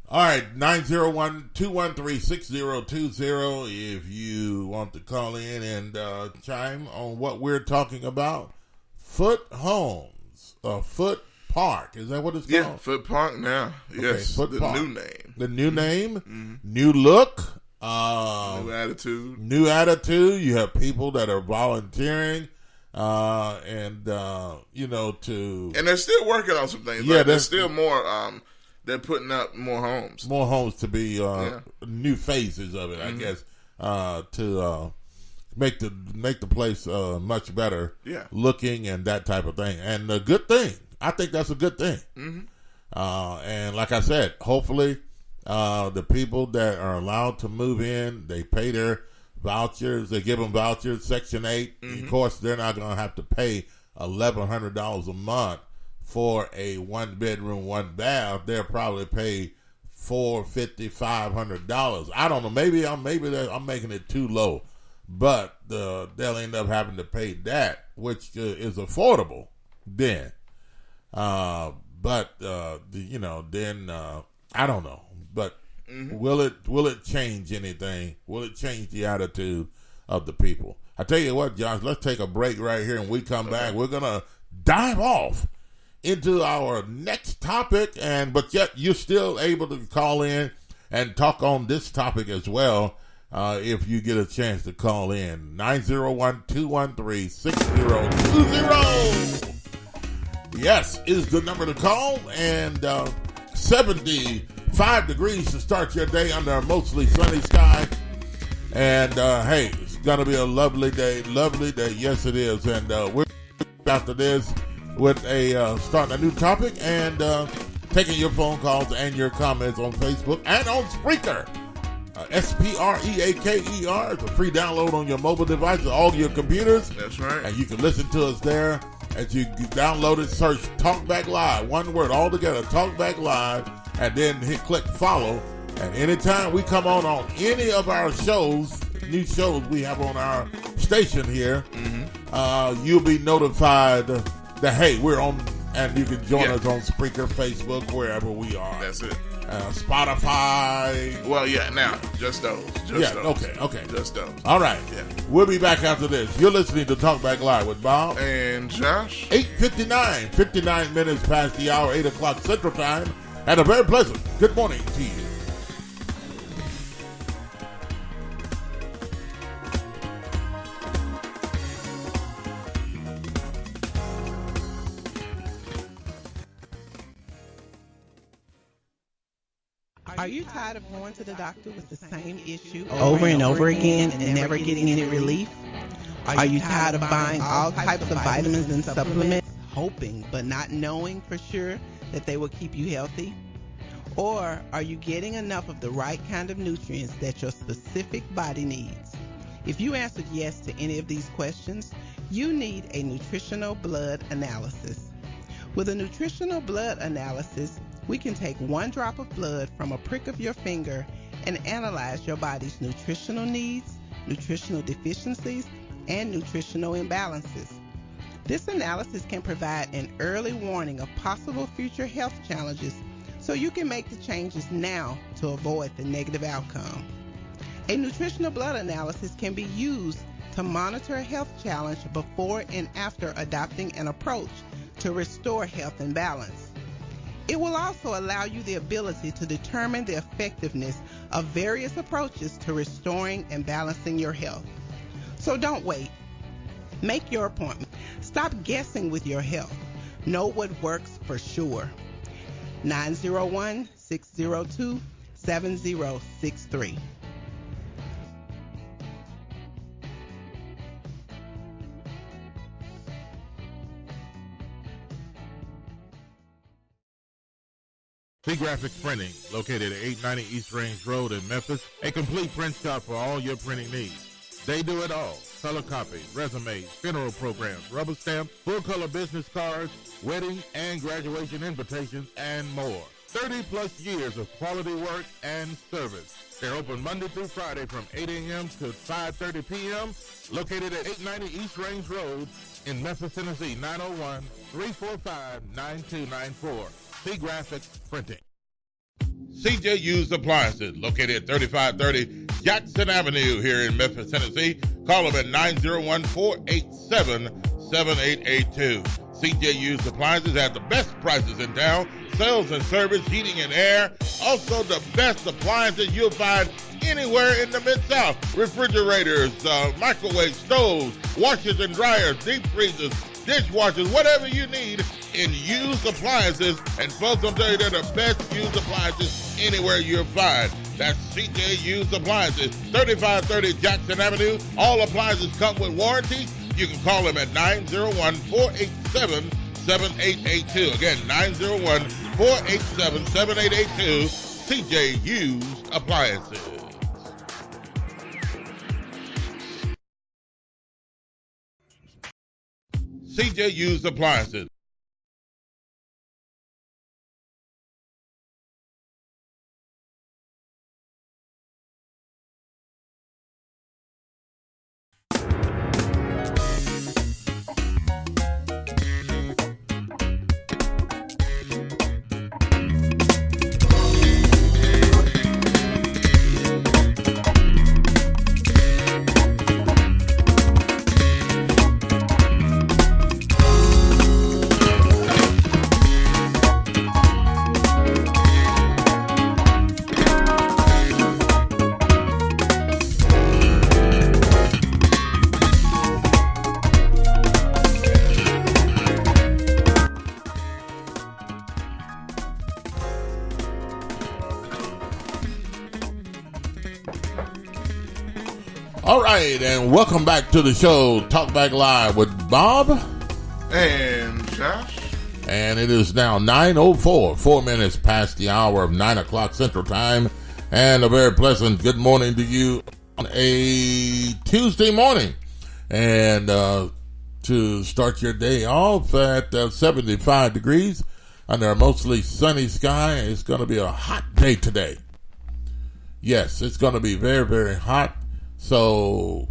All right, 901-213-6020 if you want to call in and chime on what we're talking about. Foot Homes, Foot Park. Is that what it's called? Yeah, Foot Park now. Yes, Foot Park. New name. The new name, new look. New attitude. New attitude. You have people that are volunteering. And they're still working on some things. Yeah, there's still more. They're putting up more homes. More homes to be new phases of it, I guess, to make the place much better looking and that type of thing. And a good thing. I think that's a good thing. And like I said, hopefully the people that are allowed to move in, they pay their vouchers. They give them vouchers, Section 8. Of course, they're not going to have to pay $1,100 a month for a 1-bedroom, 1-bath. They'll probably pay $450, $500. I don't know. Maybe I'm making it too low, but they'll end up having to pay that, which is affordable then. Then I don't know. But will it change anything? Will it change the attitude of the people? I tell you what, Josh, let's take a break right here, and we come back. We're gonna dive off into our next topic, but yet you're still able to call in and talk on this topic as well if you get a chance to call in. 901-213-6020. Yes, is the number to call, and 75 degrees to start your day under a mostly sunny sky. And hey, it's gonna be a lovely day. Yes, it is. And we're after this with starting a new topic and taking your phone calls and your comments on Facebook and on Spreaker. Spreaker. It's a free download on your mobile devices, all your computers. That's right. And you can listen to us there. As you download it, search TalkBackLive, one word all together, TalkBackLive, and then click follow. And anytime we come on any of our shows, new shows we have on our station here, you'll be notified that, hey, we're on, and you can join us on Spreaker, Facebook, wherever we are. That's it. Spotify. Well, yeah, now, just those. Those. Okay. Just those. All right. Yeah. We'll be back after this. You're listening to Talk Back Live with Bob. And Josh. 8:59, 59 minutes past the hour, 8 o'clock Central Time, and a very pleasant good morning to you. Are you tired of going to the doctor with the same issue over and over again and never getting any relief? Are you tired of buying all types of vitamins and supplements, hoping but not knowing for sure that they will keep you healthy? Or are you getting enough of the right kind of nutrients that your specific body needs? If you answered yes to any of these questions, you need a nutritional blood analysis. With a nutritional blood analysis, we can take one drop of blood from a prick of your finger and analyze your body's nutritional needs, nutritional deficiencies, and nutritional imbalances. This analysis can provide an early warning of possible future health challenges so you can make the changes now to avoid the negative outcome. A nutritional blood analysis can be used to monitor a health challenge before and after adopting an approach to restore health and balance. It will also allow you the ability to determine the effectiveness of various approaches to restoring and balancing your health. So don't wait. Make your appointment. Stop guessing with your health. Know what works for sure. 901-602-7063. Graphics Printing, located at 890 East Range Road in Memphis, a complete print shop for all your printing needs. They do it all: color copies, resumes, funeral programs, rubber stamps, full-color business cards, wedding and graduation invitations, and more. 30-plus years of quality work and service. They're open Monday through Friday from 8 a.m. to 5:30 p.m., located at 890 East Range Road in Memphis, Tennessee, 901-345-9294. Graphics Printing. CJ Used Appliances, located at 3530 Jackson Avenue here in Memphis, Tennessee. Call them at 901-487-7882. CJ Used Appliances have the best prices in town, sales and service, heating and air. Also the best appliances you'll find anywhere in the Mid-South. Refrigerators, microwave stoves, washers and dryers, deep freezers, dishwashers, whatever you need in used appliances. And folks, I'll tell you, they're the best used appliances anywhere you'll find. That's CJ Used Appliances, 3530 Jackson Avenue. All appliances come with warranty. You can call them at 901-487-7882. Again, 901-487-7882. CJ Used Appliances. CJ Used Appliances. All right, and welcome back to the show, Talk Back Live with Bob and Josh. And it is now 9:04, 4 minutes past the hour of 9 o'clock Central Time. And a very pleasant good morning to you on a Tuesday morning. And to start your day off at 75 degrees under a mostly sunny sky. It's going to be a hot day today. Yes, it's going to be very, very hot. So,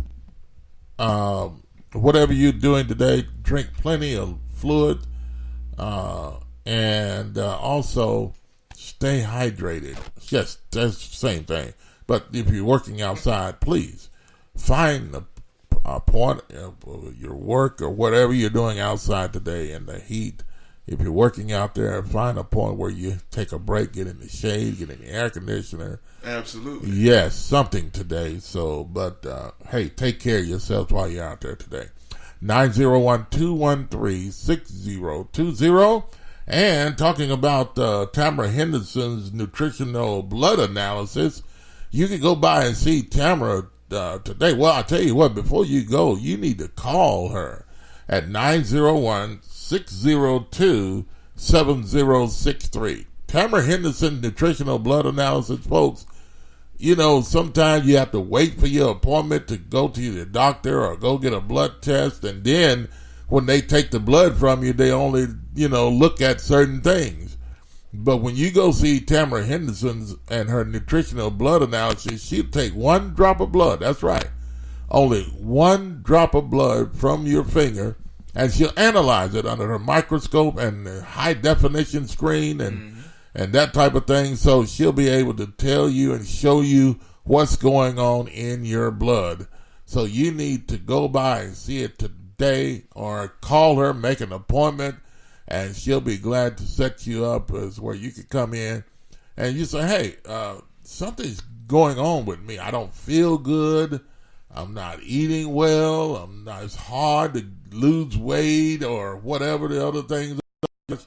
whatever you're doing today, drink plenty of fluid, and also stay hydrated. Yes, that's the same thing. But if you're working outside, please find a point of your work or whatever you're doing outside today in the heat. If you're working out there, find a point where you take a break, get in the shade, get in the air conditioner. Absolutely. Yes, something today. So, but hey, take care of yourselves while you're out there today. 901-213-6020. And talking about Tamara Henderson's nutritional blood analysis, you can go by and see Tamara today. Well, I'll tell you what, before you go, you need to call her at 901-602-7063. Tamara Henderson nutritional blood analysis, folks. You know, sometimes you have to wait for your appointment to go to the doctor or go get a blood test. And then when they take the blood from you, they only, look at certain things. But when you go see Tamara Henderson's and her nutritional blood analysis, she'll take one drop of blood. That's right. Only one drop of blood from your finger. And she'll analyze it under her microscope and the high definition screen and that type of thing. So she'll be able to tell you and show you what's going on in your blood. So you need to go by and see it today or call her, make an appointment, and she'll be glad to set you up as where you can come in and you say, hey, something's going on with me. I don't feel good. I'm not eating well. It's hard to lose weight or whatever the other things are,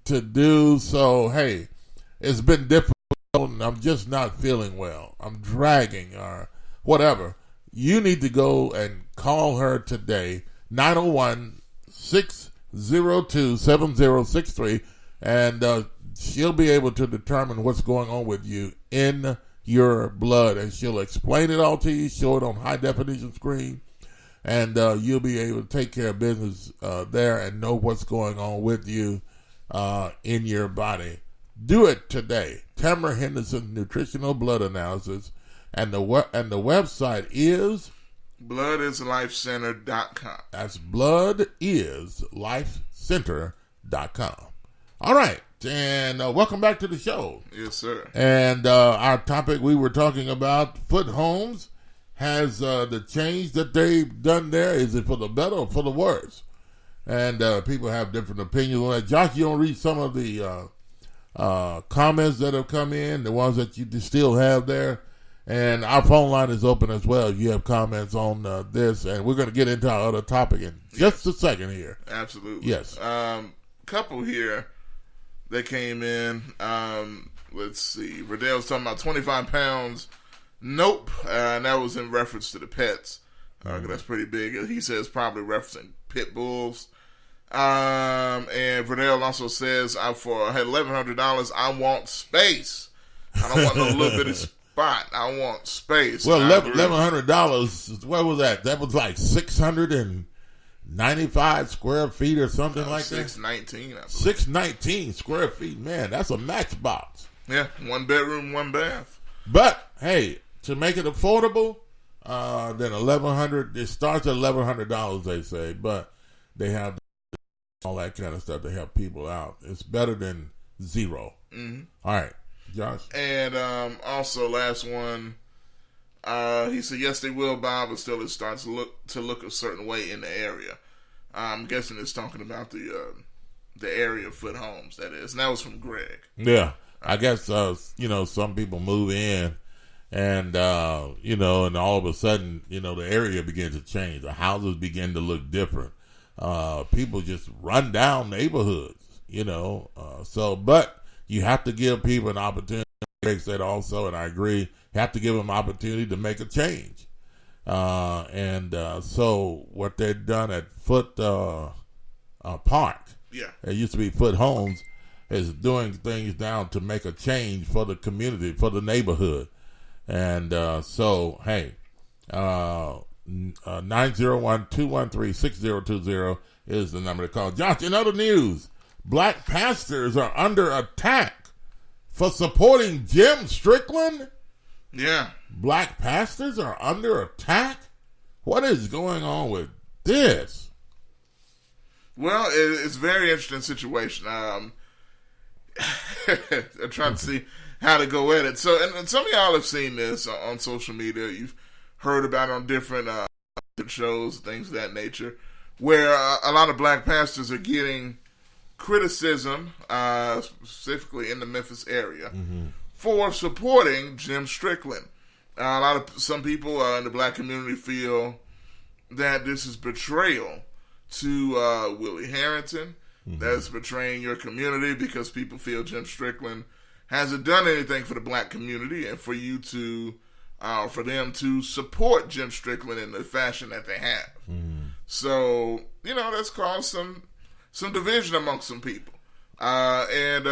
to do. So, hey, it's been difficult and I'm just not feeling well. I'm dragging or whatever. You need to go and call her today, 901-602-7063, and she'll be able to determine what's going on with you in your blood, and she'll explain it all to you, show it on high definition screen, and you'll be able to take care of business there and know what's going on with you in your body. Do it today. Tamara Henderson nutritional blood analysis, and the website is bloodislifecenter.com. That's bloodislifecenter.com. All right. And welcome back to the show. Yes, sir. And our topic we were talking about, Foot Homes, has the change that they've done there. Is it for the better or for the worse? And people have different opinions on that. Josh, you want to read some of the comments that have come in, the ones that you still have there? And our phone line is open as well. You have comments on this, and we're going to get into our other topic in just a second here. Absolutely. Yes. Couple here that came in. Let's see. Riddell's talking about 25 pounds. Nope. And that was in reference to the pets. That's pretty big. He says probably referencing pit bulls. And Riddell also says, for $1,100, I want space. I don't want no little bit of spot. I want space. Well, $1,100, what was that? That was like 695 square feet or something like that? 619, I believe. 619 square feet. Man, that's a matchbox. Yeah, 1 bedroom, 1 bath. But, hey, to make it affordable, then $1,100, it starts at $1,100, they say, but they have all that kind of stuff to help people out. It's better than zero. Mm-hmm. All right. Josh. And also, last one, he said, yes, they will, Bob, but still it starts to look a certain way in the area. I'm guessing it's talking about the area of Foot Homes, that is. And that was from Greg. Yeah. I guess, some people move in and, and all of a sudden, the area begins to change. The houses begin to look different. People just run down neighborhoods, but you have to give people an opportunity Greg said also, and I agree, you have to give them opportunity to make a change. So what they've done at Foot Park, it used to be Foot Homes, is doing things now to make a change for the community, for the neighborhood. And hey, 901-213-6020 is the number to call. Josh, in other news, black pastors are under attack for supporting Jim Strickland? Yeah. Black pastors are under attack? What is going on with this? Well, it's a very interesting situation. I'm trying to see how to go at it. So, and some of y'all have seen this on social media. You've heard about it on different shows, things of that nature, where a lot of black pastors are getting criticism, specifically in the Memphis area, for supporting Jim Strickland. Some people in the black community feel that this is betrayal to Willie Harrington. That's betraying your community because people feel Jim Strickland hasn't done anything for the black community, and for you to, for them to support Jim Strickland in the fashion that they have. So, that's caused some division amongst some people. And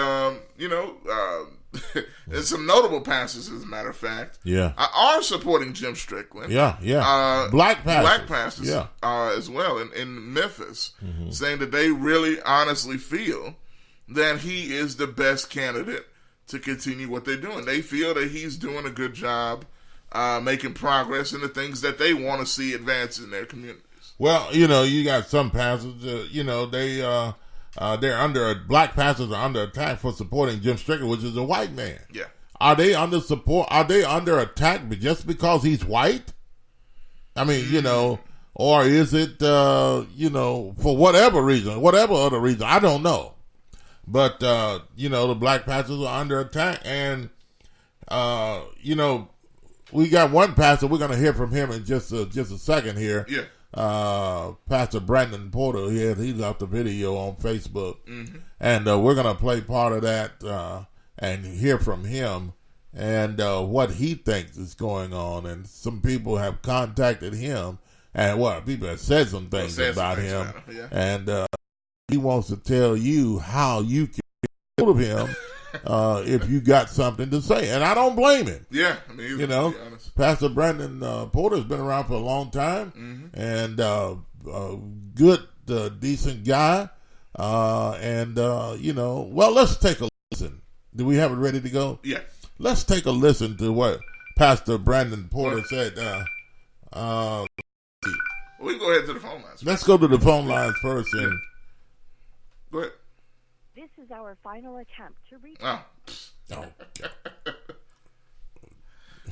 some notable pastors, as a matter of fact, are supporting Jim Strickland. Black pastors, as well in Memphis, saying that they really honestly feel that he is the best candidate to continue what they're doing. They feel that he's doing a good job making progress in the things that they want to see advance in their communities. Well, you got some pastors, black pastors are under attack for supporting Jim Strickland, which is a white man. Yeah. Are they under attack just because he's white? I mean, or is it, for whatever reason, whatever other reason, I don't know. But, the black pastors are under attack, and, we got one pastor, we're going to hear from him in just a second here. Yeah. Pastor Brandon Porter, he left a video on Facebook, and we're going to play part of that and hear from him and what he thinks is going on. And some people have contacted him, and people have said some things about him, and he wants to tell you how you can get hold of him if you got something to say. And I don't blame him. Yeah, I mean, to be honest. Pastor Brandon Porter's been around for a long time, and good, decent guy. Well, let's take a listen. Do we have it ready to go? Yeah. Let's take a listen to what Pastor Brandon Porter said. We can go ahead to the phone lines. Let's go to the phone lines first. And go ahead. This is our final attempt to reach. Okay.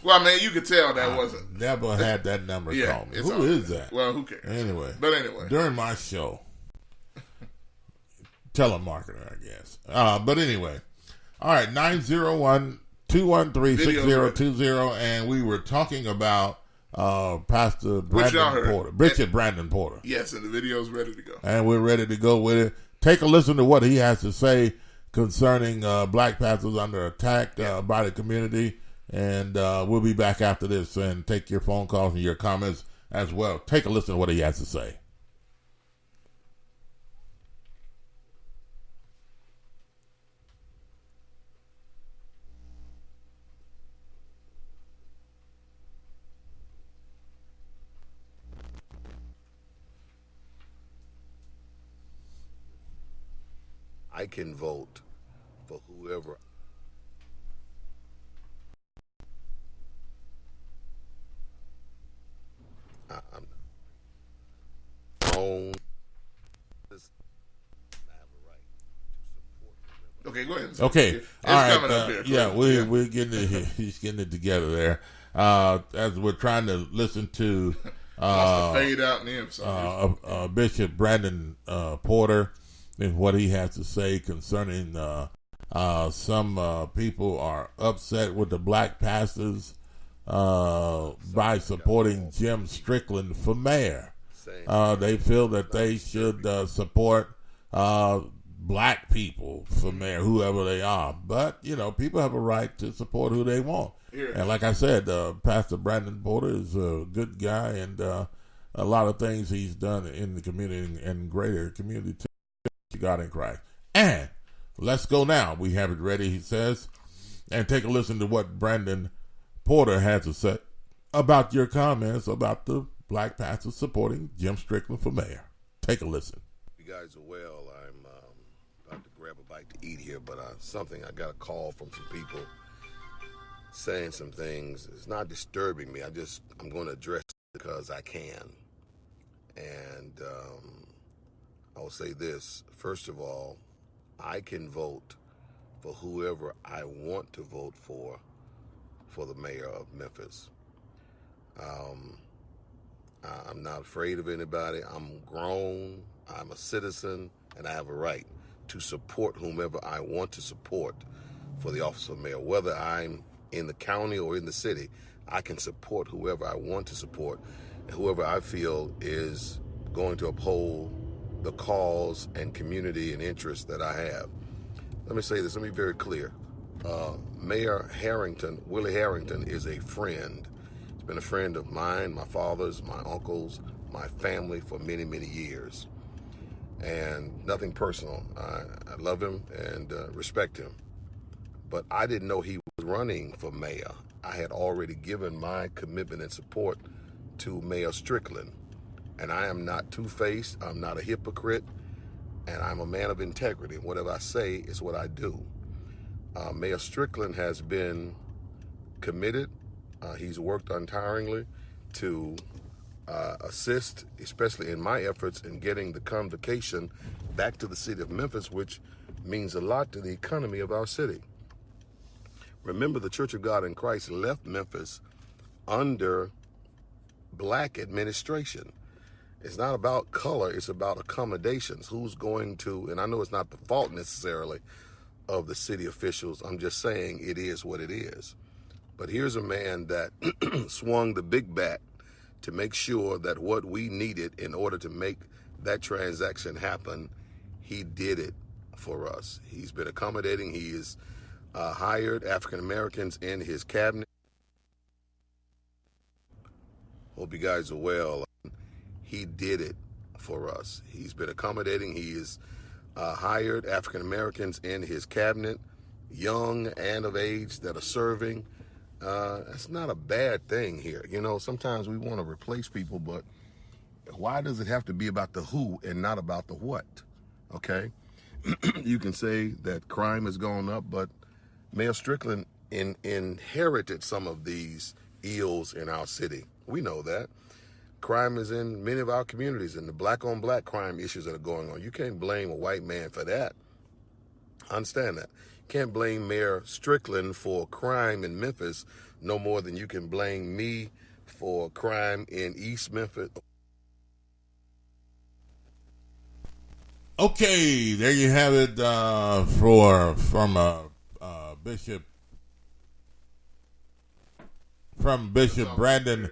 Well, I mean, you could tell that wasn't. Never had that number called me. Who is that? Well, who cares? Anyway. During my show. Telemarketer, I guess. But anyway. All right, 901-213-6020, and we were talking about Pastor Brandon Porter. Bishop Brandon Porter. Yes, and the video's ready to go. And we're ready to go with it. Take a listen to what he has to say concerning black pastors under attack by the community. And we'll be back after this and take your phone calls and your comments as well. Take a listen to what he has to say. I can vote for whoever. I'm on. Okay, go ahead. Okay, it's all coming up right. Here. We're getting it here. He's getting it together there. As we're trying to listen to fade out in Bishop Brandon Porter and what he has to say concerning some people are upset with the black pastors by supporting Jim Strickland for mayor. They feel that they should support black people for mayor, whoever they are. But, people have a right to support who they want. Yeah. And like I said, Pastor Brandon Porter is a good guy, and a lot of things he's done in the community and greater community to God in Christ. And let's go now. We have it ready, he says, and take a listen to what Brandon Porter has to say about your comments about the black pastors supporting Jim Strickland for mayor. Take a listen. You guys are well. I'm about to grab a bite to eat here, but I got a call from some people saying some things. It's not disturbing me. I'm going to address it because I can. And I will say this. First of all, I can vote for whoever I want to vote for the mayor of Memphis. I'm not afraid of anybody. I'm grown. I'm a citizen, and I have a right to support whomever I want to support for the office of mayor. Whether I'm in the county or in the city, I can support whoever I want to support and whoever I feel is going to uphold the cause and community and interests that I have. Let me say this. Let me be very clear. Mayor Harrington, Willie Harrington, is a friend. He's been a friend of mine, my father's, my uncle's, my family for many, many years. And nothing personal. I love him and respect him. But I didn't know he was running for mayor. I had already given my commitment and support to Mayor Strickland. And I am not two-faced, I'm not a hypocrite, and I'm a man of integrity. Whatever I say is what I do. Mayor Strickland has been committed. He's worked untiringly to assist, especially in my efforts in getting the convocation back to the city of Memphis, which means a lot to the economy of our city. Remember, the Church of God in Christ left Memphis under black administration. It's not about color, it's about accommodations. Who's going to, and I know it's not the fault necessarily of the city officials, I'm just saying it is what it is. But here's a man that swung the big bat to make sure that what we needed in order to make that transaction happen, he did it for us. He's been accommodating. He has hired African Americans in his cabinet. Hope you guys are well. He did it for us. He's been accommodating. He has hired African Americans in his cabinet, young and of age, that are serving. That's not a bad thing here. Sometimes we want to replace people, but why does it have to be about the who and not about the what? Okay? You can say that crime has gone up, but Mayor Strickland inherited some of these ills in our city. We know that. Crime is in many of our communities, and the black-on-black crime issues that are going on. You can't blame a white man for that. I understand that. You can't blame Mayor Strickland for crime in Memphis no more than you can blame me for crime in East Memphis. Okay, there you have it from Bishop Brandon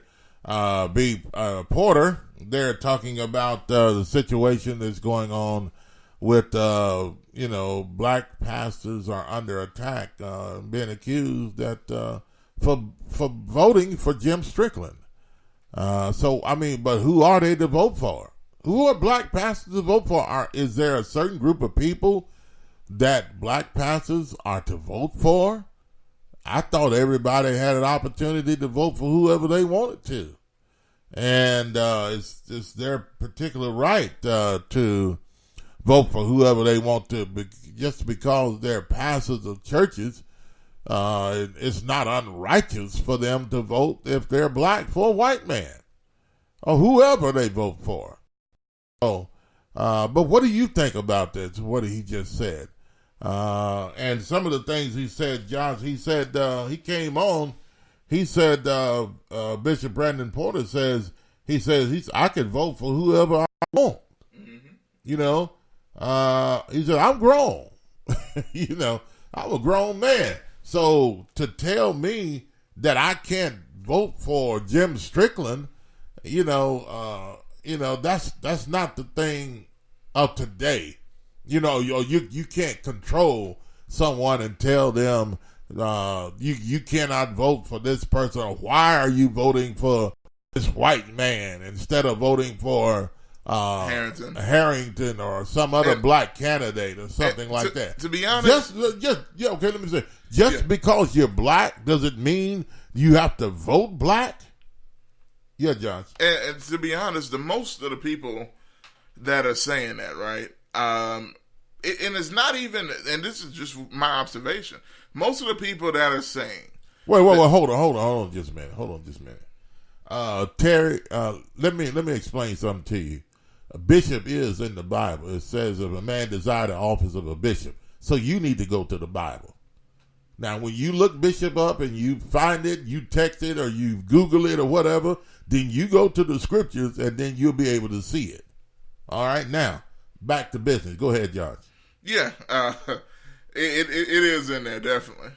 B. Porter. They're talking about the situation that's going on with, black pastors are under attack, being accused that for voting for Jim Strickland. But who are they to vote for? Who are black pastors to vote for? Is there a certain group of people that black pastors are to vote for? I thought everybody had an opportunity to vote for whoever they wanted to. And it's their particular right to vote for whoever they want to. Just because they're pastors of churches, it's not unrighteous for them to vote if they're black for a white man or whoever they vote for. But what do you think about this, what he just said? And some of the things he said, Josh, he said, he came on, he said, Bishop Brandon Porter says, I can vote for whoever I want. Mm-hmm. He said, I'm grown. I'm a grown man. So to tell me that I can't vote for Jim Strickland, that's not the thing of today. You know, you can't control someone and tell them you cannot vote for this person, or why are you voting for this white man instead of voting for Harrington or some other black candidate or something like that. To be honest, okay. Let me say, because you're black, does it mean you have to vote black? Yeah, Josh. And to be honest, the most of the people that are saying that, right? And it's not even, and this is just my observation. Most of the people that are saying, wait, hold on, just a minute. Terry, let me explain something to you. A bishop is in the Bible. It says if a man desire the office of a bishop, so you need to go to the Bible. Now, when you look bishop up and you find it, you text it or you Google it or whatever, then you go to the scriptures and then you'll be able to see it. All right, now back to business. Go ahead, Josh. Yeah, it is in there definitely.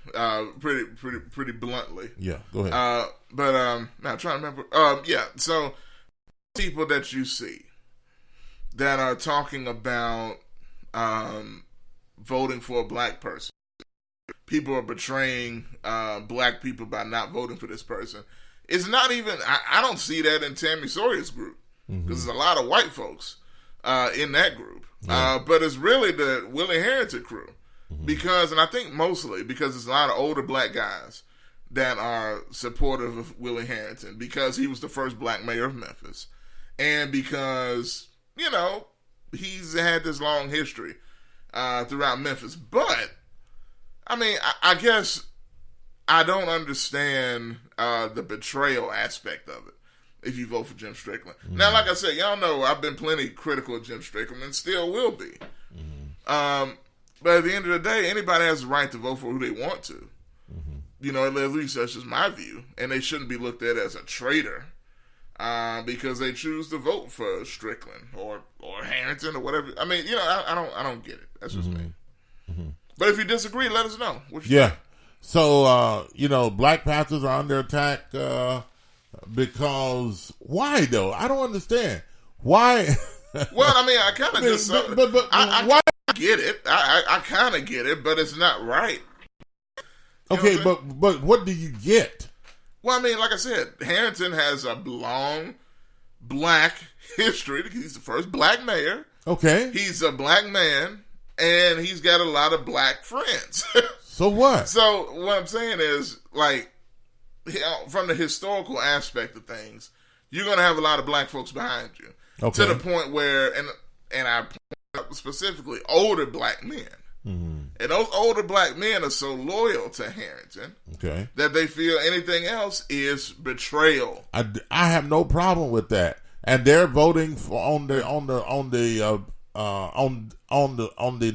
Pretty bluntly. Yeah, go ahead. Now I'm trying to remember. So people that you see that are talking about voting for a black person. People are betraying black people by not voting for this person. It's not even, I don't see that in Tammy Sawyer's group, because there's a lot of white folks in that group. Yeah. But it's really the Willie Harrington crew. Because, and I think mostly because there's a lot of older black guys that are supportive of Willie Harrington, because he was the first black mayor of Memphis. And because, you know, he's had this long history throughout Memphis. But, I mean, I guess I don't understand the betrayal aspect of it if you vote for Jim Strickland. Now, like I said, y'all know I've been plenty critical of Jim Strickland and still will be. But at the end of the day, anybody has the right to vote for who they want to. You know, at least that's just my view. And they shouldn't be looked at as a traitor because they choose to vote for Strickland or Harrington or whatever. I mean, you know, I don't get it. That's just me. But if you disagree, let us know. What you think? So, you know, black pastors are under attack because why though? I don't understand why. Well, I mean, I kind of just, but why? I get it. I kind of get it, but it's not right. You okay, but what do you get? Well, I mean, like I said, Harrington has a long black history. He's the first black mayor. Okay. He's a black man, and he's got a lot of black friends. So what? So what I'm saying is, like, from the historical aspect of things, you're going to have a lot of black folks behind you. Okay. To the point where, and I point out specifically, older black men. And those older black men are so loyal to Harrington that they feel anything else is betrayal. I have no problem with that, and they're voting for on the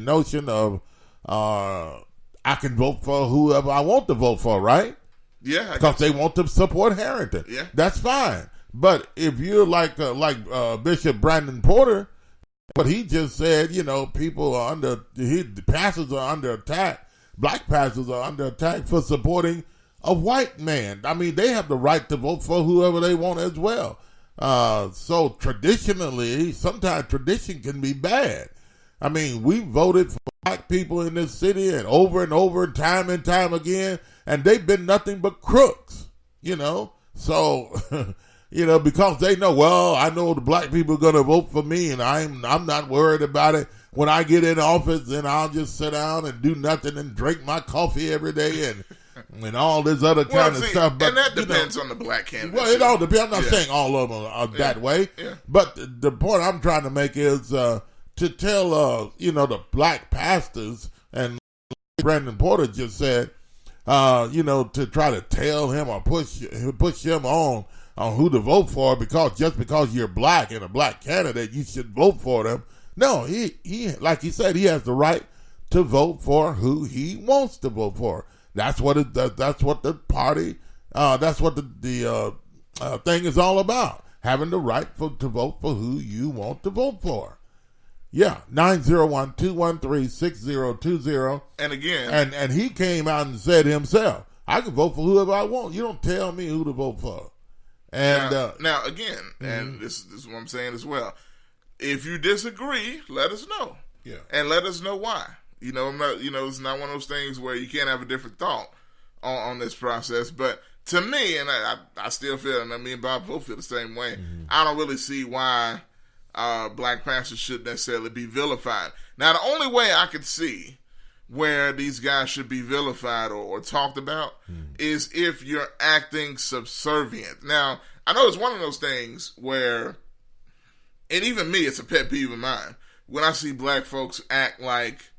notion of I can vote for whoever I want to vote for, right? Yeah, because they want to support Harrington. Yeah, that's fine. But if you're like Bishop Brandon Porter, what he just said, you know, people are the pastors are under attack. Black pastors are under attack for supporting a white man. I mean, they have the right to vote for whoever they want as well. So traditionally, sometimes tradition can be bad. I mean, we voted for black people in this city and over, time and time again, and they've been nothing but crooks, you know. So, you know, because they know, well, I know the black people are going to vote for me, and I'm not worried about it. When I get in office, then I'll just sit down and do nothing and drink my coffee every day and all this other kind of stuff. But, and that depends on the black candidate. Well, it all depends. I'm not saying all of them are that way. Yeah. But the point I'm trying to make is to tell, you know, the black pastors, and Brandon Porter just said, you know, to try to tell him or push him on who to vote for, because you're black and a black candidate, you should vote for them. No, he like he said, he has the right to vote for who he wants to vote for. That's what the party, that's what the thing is all about. Having the right to vote for who you want to vote for. Yeah, 901-213-6020. And again, and he came out and said himself, I can vote for whoever I want. You don't tell me who to vote for. And now again, and this is what I'm saying as well. If you disagree, let us know. Yeah. And let us know why. You know, it's not one of those things where you can't have a different thought on this process. But to me, and I still feel, and me and Bob both feel the same way, I don't really see why black pastors should necessarily be vilified. Now, the only way I could see where these guys should be vilified or talked about is if you're acting subservient. Now, I know it's one of those things where, and even me, it's a pet peeve of mine, when I see black folks act like,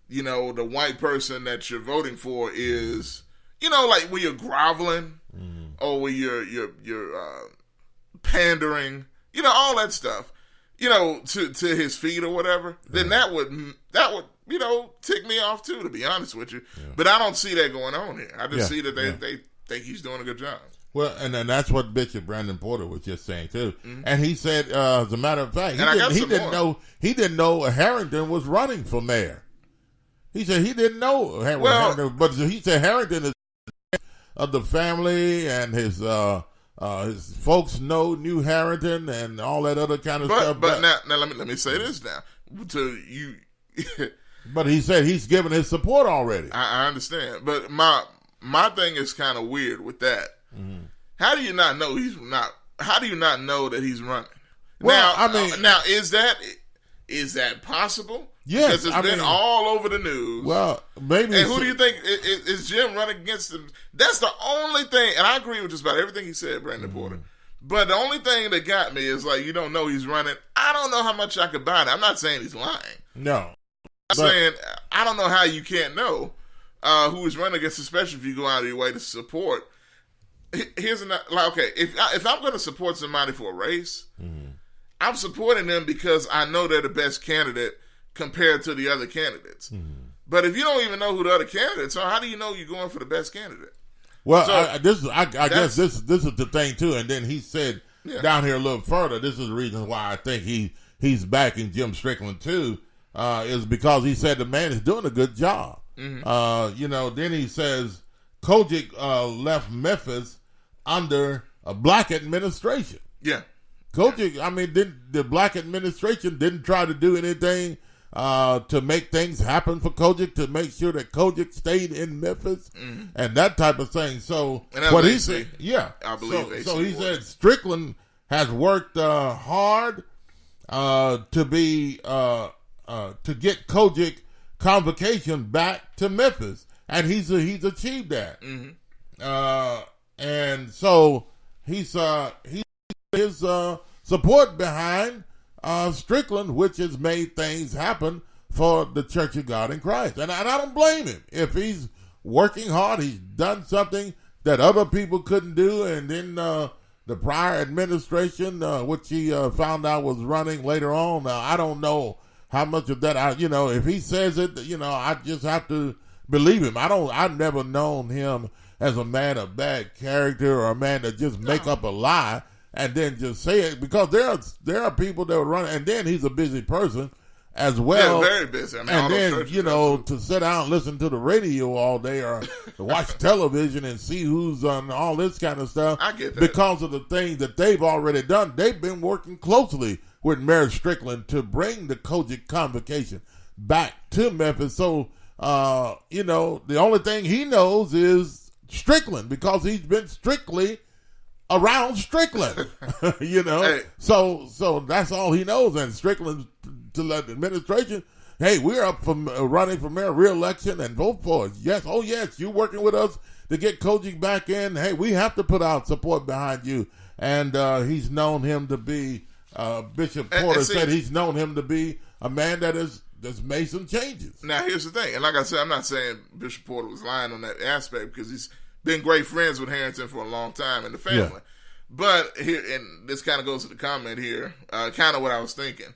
you know, the white person that you're voting for is, you know, like when you're groveling or when you're pandering, you know, all that stuff, you know, to his feet or whatever, then that would, you know, tick me off too, to be honest with you. Yeah. But I don't see that going on here. I just see that they think he's doing a good job. Well, and then that's what Bishop Brandon Porter was just saying too. And he said, as a matter of fact, he didn't know Harrington was running for mayor. He said he didn't know Harrington, but he said Harrington is of the family, and his folks knew Harrington and all that other kind of stuff. But now let me say this now to you. But he said he's given his support already. I understand, but my thing is kind of weird with that. How do you not know he's not? How do you not know that he's running? Well, now is that possible? Yes, because it's been all over the news. Well, maybe. And who do you think is Jim running against him? That's the only thing, and I agree with just about everything he said, Brandon Porter. But the only thing that got me is like, you don't know he's running. I don't know how much I could buy that. I'm not saying he's lying. No, I'm saying I don't know how you can't know who is running against, especially if you go out of your way to support. Here's another, like, okay, if I'm going to support somebody for a race, I'm supporting them because I know they're the best candidate compared to the other candidates. But if you don't even know who the other candidates are, how do you know you're going for the best candidate? Well, so, I guess this is the thing too. And then he said down here a little further, this is the reason why I think he's backing Jim Strickland too, is because he said the man is doing a good job. You know, then he says Kojic left Memphis under a black administration. Yeah. Kojic, I mean, the black administration didn't try to do anything to make things happen for Kojic, to make sure that Kojic stayed in Memphis and that type of thing. So what he said, I believe so he said Strickland has worked hard to get Kojic convocation back to Memphis, and he's achieved that. And so he's his support behind Strickland, which has made things happen for the Church of God in Christ. And I don't blame him. If he's working hard, he's done something that other people couldn't do. And then the prior administration, which he found out was running later on, I don't know how much of that, if he says it, I just have to believe him. I've never known him as a man of bad character or a man that just make up a lie and then just say it, because there are people that would run, and then he's a busy person as well. Yeah, very busy. I mean, and then, to sit down and listen to the radio all day or to watch television and see who's on all this kind of stuff. I get that. Because of the things that they've already done. They've been working closely with Mayor Strickland to bring the Kojic convocation back to Memphis. So, the only thing he knows is Strickland, because he's been strictly around Strickland, Hey. So that's all he knows. And Strickland to the administration, hey, we're up for running for mayor re-election and vote for us. Yes, you're working with us to get Kojic back in. Hey, we have to put out support behind you. And he's known him to be, Bishop Porter said he's known him to be a man that's made some changes. Now, here's the thing. And like I said, I'm not saying Bishop Porter was lying on that aspect, because he's been great friends with Harrington for a long time in the family. Yeah. But here, and this kind of goes to the comment here, kind of what I was thinking.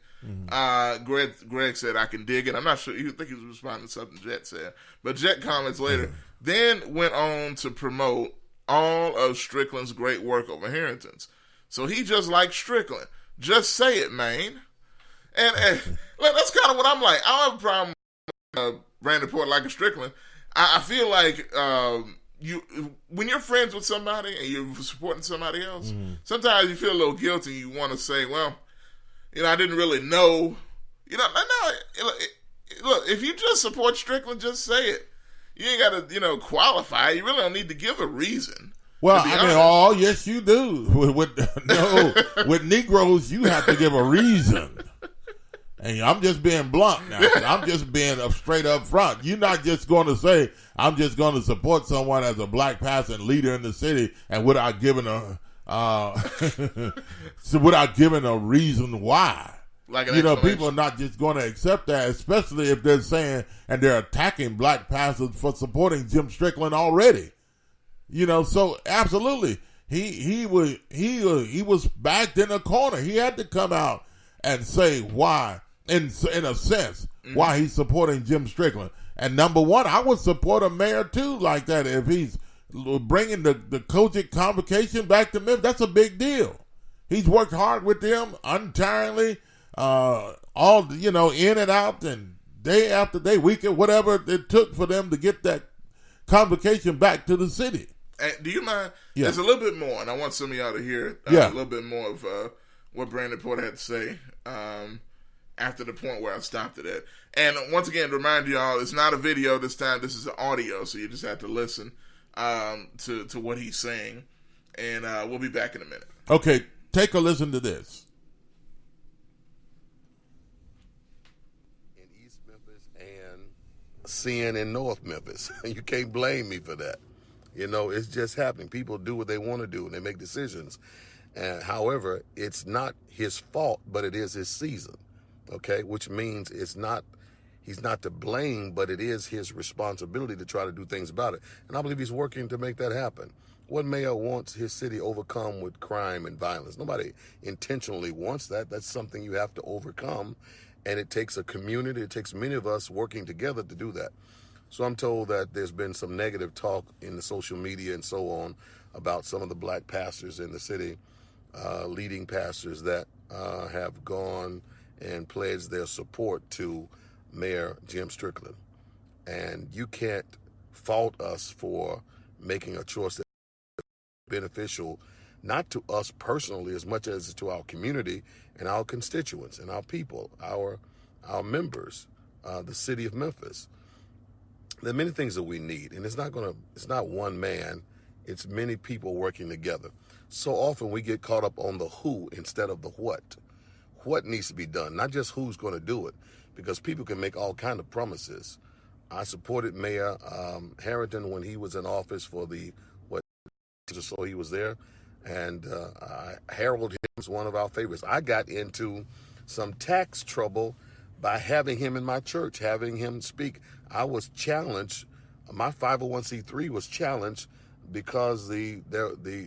Greg said, I can dig it. I'm not sure. I think he was responding to something Jet said. But Jet comments later, then went on to promote all of Strickland's great work over Harrington's. So he just likes Strickland. Just say it, man. And that's kind of what I'm like. I don't have a problem with Brandon Porter liking Strickland. I feel like when you're friends with somebody and you're supporting somebody else, sometimes you feel a little guilty. You want to say, well, I didn't really know, Look, if you just support Strickland, just say it. You ain't got to, qualify. You really don't need to give a reason. Well, yes, you do. With Negroes, you have to give a reason. And I'm just being blunt now. I'm just being straight up front. You're not just going to say, I'm just going to support someone as a black pastor and leader in the city and without giving a reason why. People are not just going to accept that, especially if they're saying and they're attacking black pastors for supporting Jim Strickland already. So absolutely, he was backed in a corner. He had to come out and say why, in a sense, why he's supporting Jim Strickland. And number one, I would support a mayor too like that if he's bringing the Kojic convocation back to Memphis. That's a big deal. He's worked hard with them untiringly, in and out and day after day, weekend, whatever it took for them to get that convocation back to the city. Do you mind? Yeah. There's a little bit more, and I want some of y'all to hear a little bit more of what Brandon Porter had to say after the point where I stopped it at. And once again, to remind y'all, it's not a video this time. This is an audio, so you just have to listen to what he's saying. And we'll be back in a minute. Okay, take a listen to this. In East Memphis and seeing in North Memphis. You can't blame me for that. It's just happening. People do what they want to do, and they make decisions. And however, it's not his fault, but it is his season, okay? Which means he's not to blame, but it is his responsibility to try to do things about it. And I believe he's working to make that happen. What mayor wants his city overcome with crime and violence? Nobody intentionally wants that. That's something you have to overcome, and it takes a community. It takes many of us working together to do that. So I'm told that there's been some negative talk in the social media and so on about some of the black pastors in the city, leading pastors that have gone and pledged their support to Mayor Jim Strickland. And you can't fault us for making a choice that's beneficial, not to us personally as much as to our community and our constituents and our people, our members, the city of Memphis. There are many things that we need, and it's not one man, it's many people working together. So often we get caught up on the who instead of the what. What needs to be done, not just who's going to do it, because people can make all kind of promises. I supported Mayor Harrington when he was in office for so he was there, and I heralded him as one of our favorites. I got into some tax trouble by having him in my church, having him speak. I was challenged. My 501c3 was challenged because the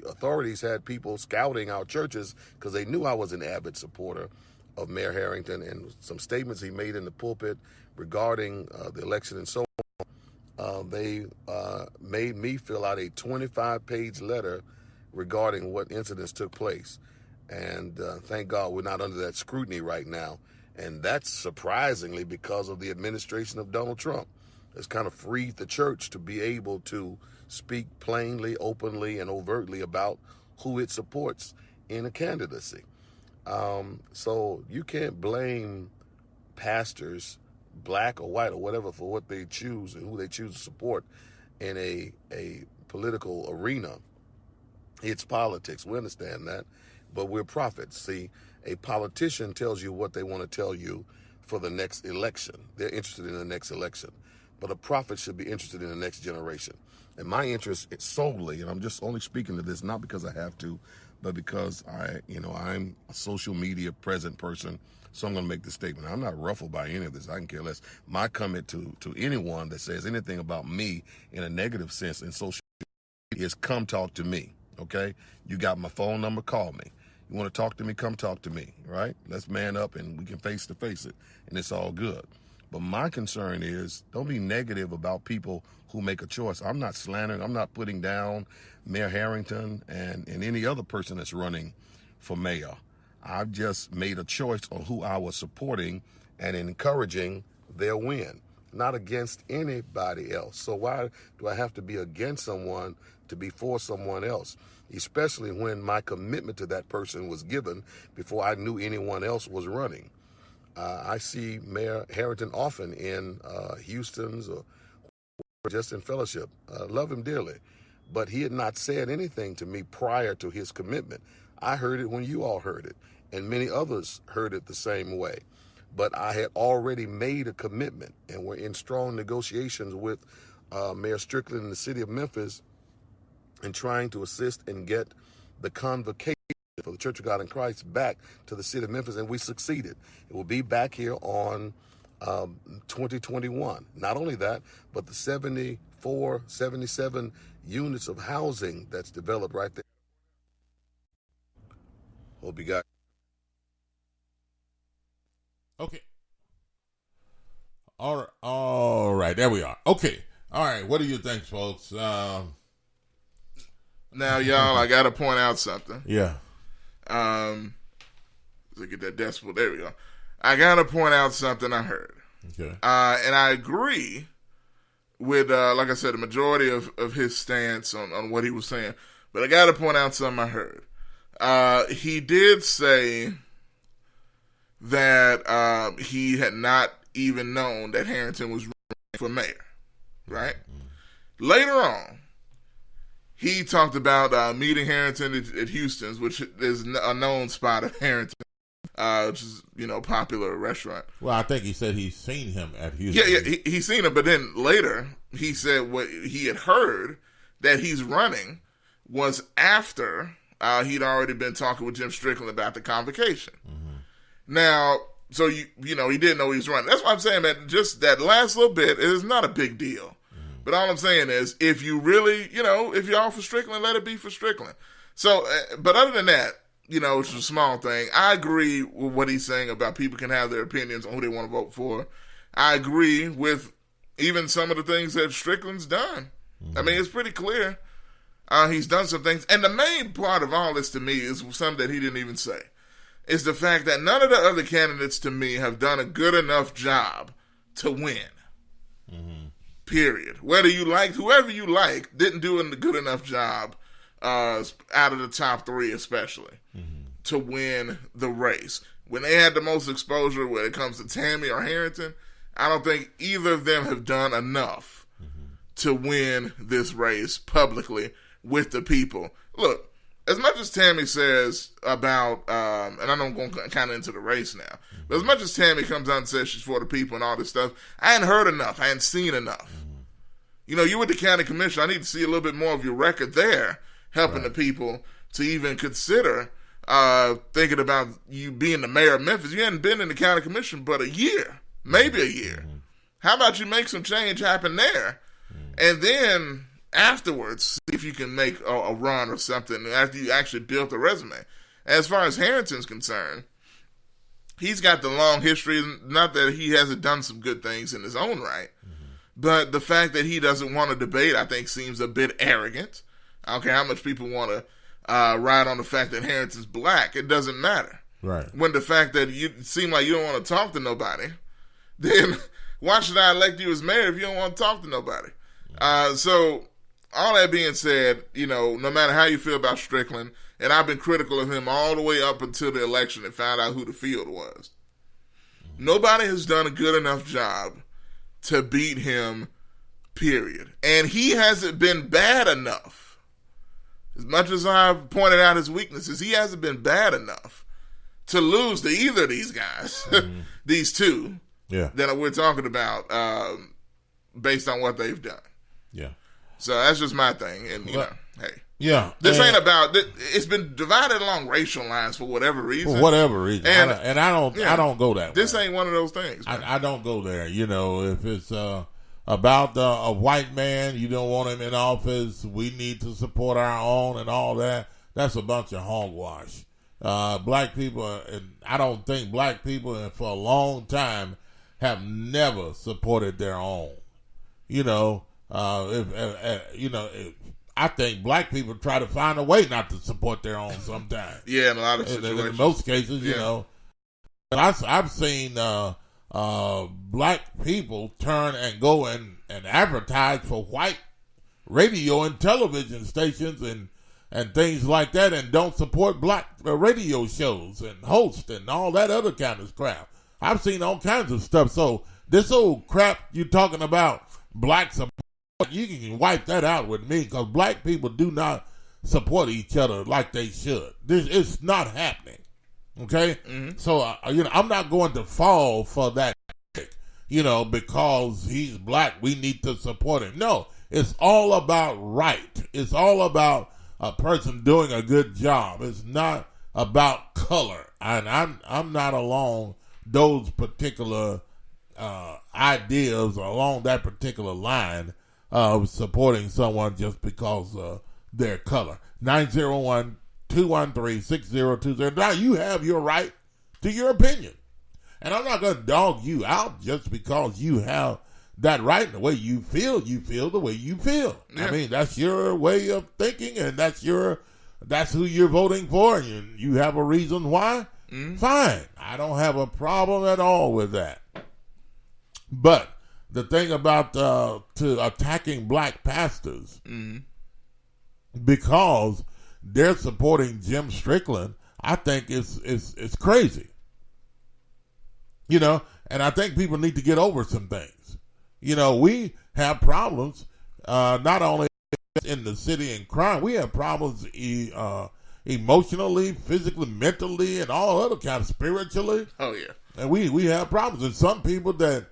authorities had people scouting our churches because they knew I was an avid supporter of Mayor Harrington, and some statements he made in the pulpit regarding the election and so on. They made me fill out a 25-page letter regarding what incidents took place. And thank God we're not under that scrutiny right now. And that's surprisingly because of the administration of Donald Trump. It's kind of freed the church to be able to speak plainly, openly, and overtly about who it supports in a candidacy. So you can't blame pastors, black or white or whatever, for what they choose and who they choose to support in a political arena. It's politics. We understand that. But we're prophets. See, a politician tells you what they want to tell you for the next election. They're interested in the next election. But a prophet should be interested in the next generation. And my interest is solely, and I'm just only speaking to this, not because I have to, but because I'm a social media present person, so I'm going to make this statement. I'm not ruffled by any of this. I can care less. My comment to anyone that says anything about me in a negative sense in social media is come talk to me, okay? You got my phone number, call me. You want to talk to me, come talk to me, right? Let's man up and we can face-to-face it, and it's all good. But my concern is don't be negative about people who make a choice. I'm not slandering. I'm not putting down Mayor Harrington and any other person that's running for mayor. I've just made a choice on who I was supporting and encouraging their win, not against anybody else. So why do I have to be against someone to be for someone else, especially when my commitment to that person was given before I knew anyone else was running? I see Mayor Harrington often in Houston's or just in fellowship. Love him dearly. But he had not said anything to me prior to his commitment. I heard it when you all heard it, and many others heard it the same way. But I had already made a commitment, and we're in strong negotiations with Mayor Strickland in the city of Memphis in trying to assist and get the convocation for the Church of God in Christ back to the city of Memphis, and we succeeded. It will be back here on 2021. Not only that, but the 74, 77 units of housing that's developed right there. Hope you got. Okay. All right. There we are. Okay. All right. What do you think, folks? Now, y'all, I got to point out something. Yeah. Look at that decibel. There we go. I got to point out something I heard. Okay. And I agree with, like I said, the majority of his stance on what he was saying. But I got to point out something I heard. He did say that he had not even known that Harrington was running for mayor, right? Mm-hmm. Later on, he talked about meeting Harrington at Houston's, which is a known spot of Harrington, which is, popular restaurant. Well, I think he said he's seen him at Houston. Yeah, he's seen him, but then later he said what he had heard that he's running was after he'd already been talking with Jim Strickland about the convocation. Mm-hmm. Now, so he didn't know he was running. That's why I'm saying, man, just that last little bit is not a big deal. Mm-hmm. But all I'm saying is, if you really, if you're all for Strickland, let it be for Strickland. So, but other than that, it's a small thing. I agree with what he's saying about people can have their opinions on who they want to vote for. I agree with even some of the things that Strickland's done. Mm-hmm. I mean, it's pretty clear. He's done some things. And the main part of all this to me is something that he didn't even say. Is the fact that none of the other candidates to me have done a good enough job to win. Mm-hmm. Period. Whoever you like, didn't do a good enough job out of the top three especially to win the race. When they had the most exposure when it comes to Tammy or Harrington, I don't think either of them have done enough to win this race publicly with the people. Look, as much as Tammy says about, and I don't go kind of into the race now, but as much as Tammy comes out and says she's for the people and all this stuff, I hadn't heard enough. I hadn't seen enough. You with the county commission, I need to see a little bit more of your record there, helping the people to even consider thinking about you being the mayor of Memphis. You hadn't been in the county commission but a year, maybe a year. How about you make some change happen there? And then afterwards, see if you can make a run or something after you actually built a resume. As far as Harrington's concerned, he's got the long history. Not that he hasn't done some good things in his own right, but the fact that he doesn't want to debate, I think, seems a bit arrogant. I don't care how much people want to ride on the fact that Harrington's black. It doesn't matter. Right. When the fact that you seem like you don't want to talk to nobody, then why should I elect you as mayor if you don't want to talk to nobody? So all that being said, no matter how you feel about Strickland, and I've been critical of him all the way up until the election and found out who the field was. Nobody has done a good enough job to beat him, period. And he hasn't been bad enough. As much as I've pointed out his weaknesses, he hasn't been bad enough to lose to either of these guys, these two that we're talking about, based on what they've done. Yeah. So that's just my thing. And, hey. Yeah. This ain't about, it's been divided along racial lines for whatever reason. For whatever reason. And I don't go that way. This ain't one of those things. I don't go there. If it's about a white man, you don't want him in office, we need to support our own and all that. That's a bunch of hogwash. Black people, and I don't think black people for a long time have never supported their own. I think black people try to find a way not to support their own sometimes. Yeah, in a lot of situations. In most cases, But I've seen black people turn and go and advertise for white radio and television stations and things like that, and don't support black radio shows and hosts and all that other kind of crap. I've seen all kinds of stuff. So this old crap you talking about black support, you can wipe that out with me, because black people do not support each other like they should. It's not happening. Okay? Mm-hmm. So, I'm not going to fall for that, because he's black, we need to support him. No, it's all about right. It's all about a person doing a good job. It's not about color. And I'm not along those particular ideas, along that particular line of supporting someone just because of their color. 901-213-6020. Now, you have your right to your opinion. And I'm not going to dog you out just because you have that right. And the way you feel the way you feel. Yeah. I mean, that's your way of thinking, and that's who you're voting for, and you have a reason why. Mm-hmm. Fine. I don't have a problem at all with that. But the thing about to attacking black pastors, mm-hmm. because they're supporting Jim Strickland, I think it's crazy. And I think people need to get over some things. We have problems, not only in the city and crime, we have problems emotionally, physically, mentally, and all other kinds, spiritually. Oh, yeah. And we have problems. And some people that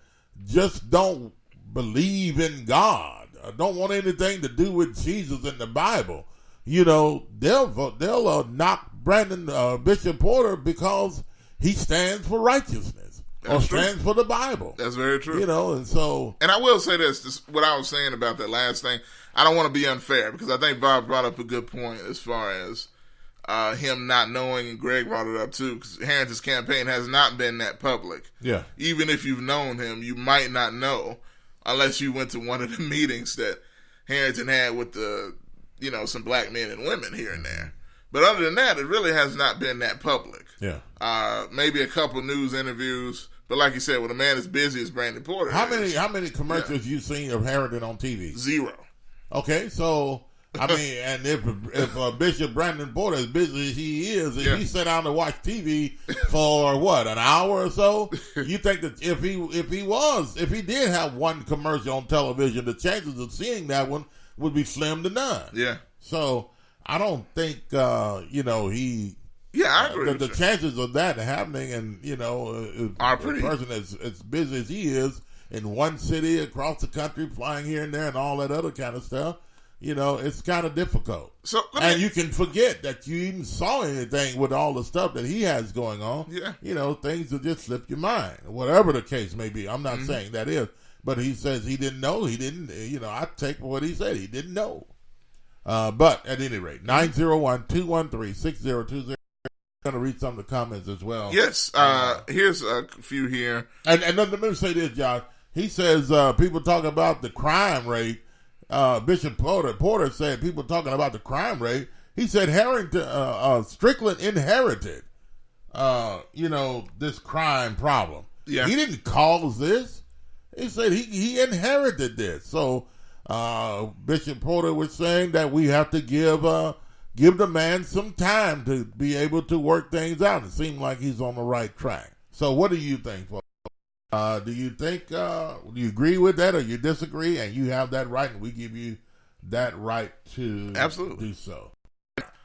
just don't believe in God, don't want anything to do with Jesus and the Bible, they'll knock Bishop Porter because he stands for righteousness. That's or stands for the Bible. That's very true. And I will say this, what I was saying about that last thing, I don't want to be unfair, because I think Bob brought up a good point as far as him not knowing, and Greg brought it up too, because Harrington's campaign has not been that public. Yeah. Even if you've known him, you might not know unless you went to one of the meetings that Harrington had with some black men and women here and there. But other than that, it really has not been that public. Yeah. Maybe a couple news interviews, but like you said, with a man as busy as Brandon Porter. How many commercials you seen of Harrington on TV? 0. Okay, so I mean, and if Bishop Brandon Porter, as busy as he is, if he sat down to watch TV for an hour or so, you think that if he did have one commercial on television, the chances of seeing that one would be slim to none. Yeah. So I don't think he. Yeah, I agree. The chances of that happening, and are a pretty. person as busy as he is in one city across the country, flying here and there, and all that other kind of stuff, it's kind of difficult. And you can forget that you even saw anything with all the stuff that he has going on. Yeah, things will just slip your mind, whatever the case may be. I'm not saying that is, but he says he didn't know. He didn't. I take what he said. He didn't know. But at any rate, 901-213-6020. Going to read some of the comments as well. Yes, here's a few here. And let me say this, Josh. He says people talk about the crime rate. Bishop Porter said people talking about the crime rate. He said Strickland inherited, this crime problem. Yeah. He didn't cause this. He said he inherited this. So Bishop Porter was saying that we have to give the man some time to be able to work things out. It seems like he's on the right track. So what do you think? Do you you agree with that, or you disagree? And you have that right, and we give you that right to absolutely do so.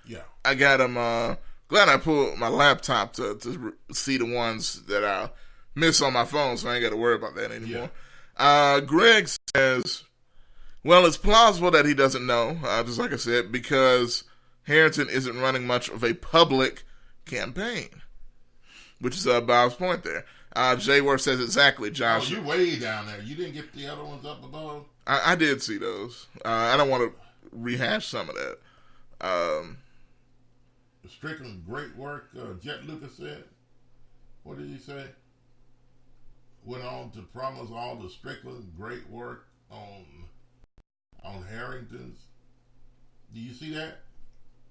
Yeah. I got him. Glad I pulled my laptop to see the ones that I miss on my phone, so I ain't got to worry about that anymore. Yeah. Greg says, well, it's plausible that he doesn't know, just like I said, because Harrington isn't running much of a public campaign, which is Bob's point there. Jay Worth says exactly, Josh. Oh, you way down there. You didn't get the other ones up above? I did see those. I don't want to rehash some of that. Strickland, great work. Jet Lucas said. What did he say? Went on to promise all the Strickland great work on Harrington's. Do you see that?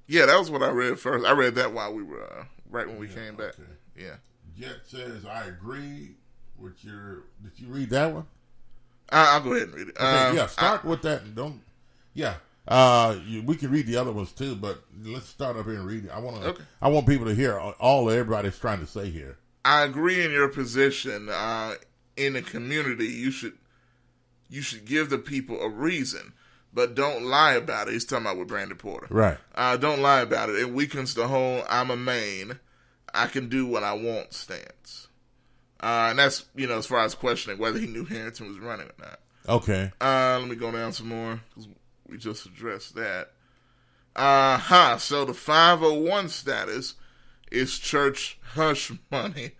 Yeah, that was what I read first. I read that while we were right when we came back. Okay. Yeah. Jet says, I agree with your... Did you read that one? I'll go ahead and read it. Okay, start with that and don't... Yeah. We can read the other ones too, but let's start up here and read it. I want people to hear all everybody's trying to say here. I agree in your position. In the community, you should give the people a reason, but don't lie about it. He's talking about with Brandon Porter. Right. Don't lie about it. It weakens the whole "I'm a Maine, I can do what I want" stance. And that's, as far as questioning whether he knew Harrington was running or not. Okay. Let me go down some more, because we just addressed that. So the 501 status is church hush money.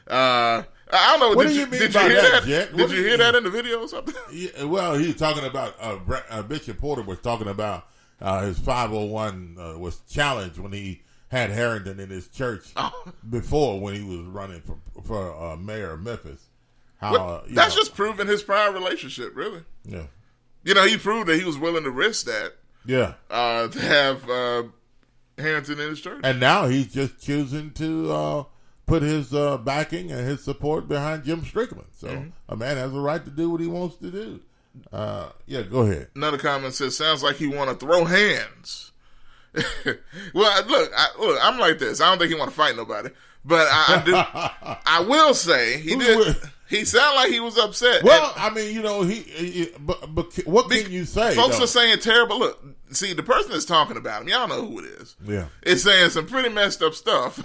I don't know. What do you mean by that, Jet? Did you hear that in the video or something? Yeah, well, he's talking about, Bishop Porter was talking about his 501 was challenged when he had Harrington in his church before, when he was running for mayor of Memphis. That's just proving his prior relationship, really. Yeah. He proved that he was willing to risk that. Yeah. To have Harrington in his church. And now he's just choosing to put his backing and his support behind Jim Strickland. So a man has a right to do what he wants to do. Yeah, go ahead. Another comment says, sounds like he want to throw hands. Well, look, I'm like this. I don't think he want to fight nobody. But I do. I will say he did. He sounded like he was upset. Well, I mean, but what can you say? Folks are saying terrible. Look, see, the person that's talking about him, y'all know who it is. Yeah. It's saying some pretty messed up stuff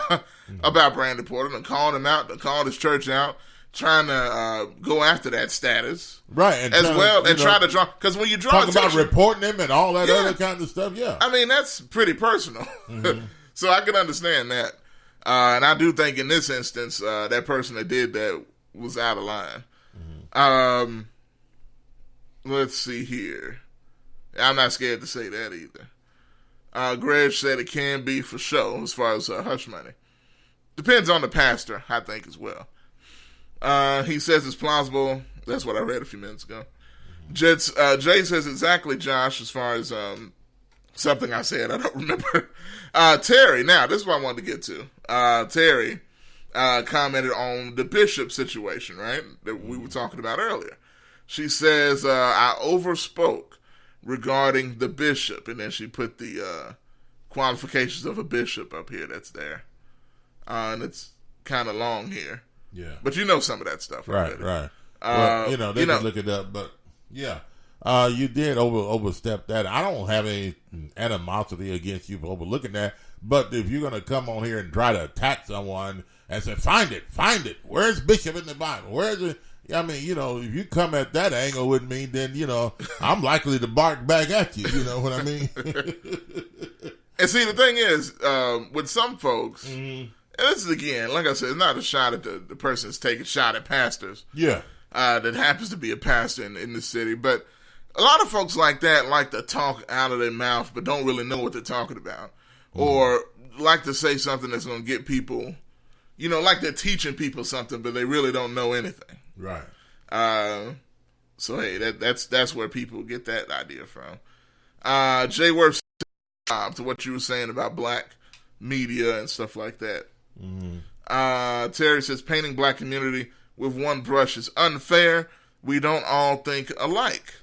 about Brandon Porter, and calling him out, and calling his church out, trying to go after that status. Right. And try to draw, because when you draw talk attention, about reporting him and all that other kind of stuff, yeah. I mean, that's pretty personal. So I can understand that. And I do think in this instance, that person that did that was out of line. Let's see here. I'm not scared to say that either. Greg said it can be for show as far as hush money. Depends on the pastor, I think, as well. He says it's plausible. That's what I read a few minutes ago. Jay says exactly, Josh, as far as something I said. I don't remember. Terry, now, this is what I wanted to get to. Terry commented on the Bishop situation, right, that we were talking about earlier. She says, I overspoke regarding the bishop, and then she put the qualifications of a bishop up here that's there. And it's kind of long here. Yeah. But you know some of that stuff already. Right. Well, they can look it up, but yeah. You did overstep that. I don't have any animosity against you for overlooking that, but if you're going to come on here and try to attack someone and say, find it. Where's Bishop in the Bible? Where's it? I mean, if you come at that angle with me, then, I'm likely to bark back at you. You know what I mean? And see, the thing is, with some folks, and this is, again, like I said, it's not a shot at the person that's taking a shot at pastors. Yeah. That happens to be a pastor in the city. But a lot of folks like that like to talk out of their mouth but don't really know what they're talking about. Or like to say something that's going to get people, like they're teaching people something, but they really don't know anything. Right. So, hey, that's where people get that idea from. Jay Worth, to what you were saying about black media and stuff like that. Terry says, painting black community with one brush is unfair. We don't all think alike.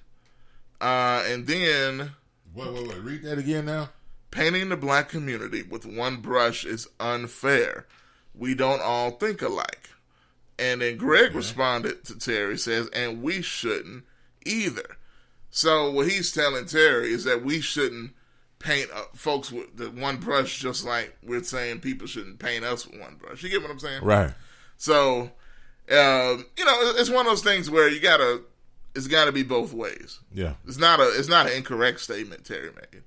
And then... Wait. Read that again now. Painting the black community with one brush is unfair. We don't all think alike. And then Greg responded to Terry, says, and we shouldn't either. So what he's telling Terry is that we shouldn't paint folks with the one brush just like we're saying people shouldn't paint us with one brush. You get what I'm saying? Right. So, it's one of those things where it's got to be both ways. Yeah. It's not an incorrect statement Terry made.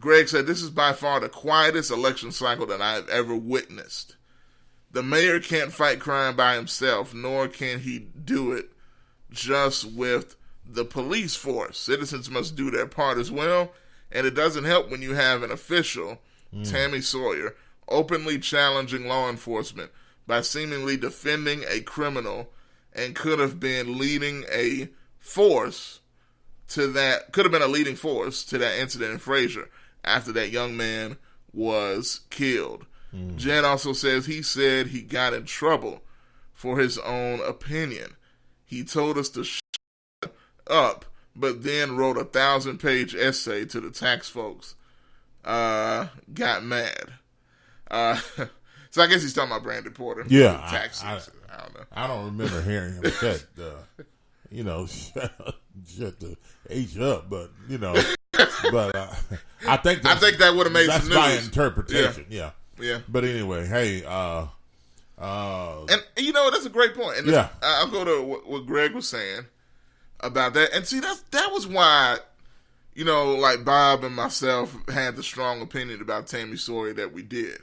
Greg said, this is by far the quietest election cycle that I have ever witnessed. The mayor can't fight crime by himself, nor can he do it just with the police force. Citizens must do their part as well, and it doesn't help when you have an official, Tammy Sawyer, openly challenging law enforcement by seemingly defending a criminal and could have been a leading force to that incident in Frazier after that young man was killed. Jen also says he said he got in trouble for his own opinion. He told us to shut up, but then wrote a 1,000-page essay to the tax folks. Got mad. So I guess he's talking about Brandon Porter. Yeah, taxes. I don't know. I don't remember hearing him shut the H up, but I think that would have made some news. That's my interpretation. Yeah. Yeah. But anyway, hey, and that's a great point. And I'll go to what Greg was saying about that. And see, that was why, like Bob and myself had the strong opinion about Tammy Sawyer that we did.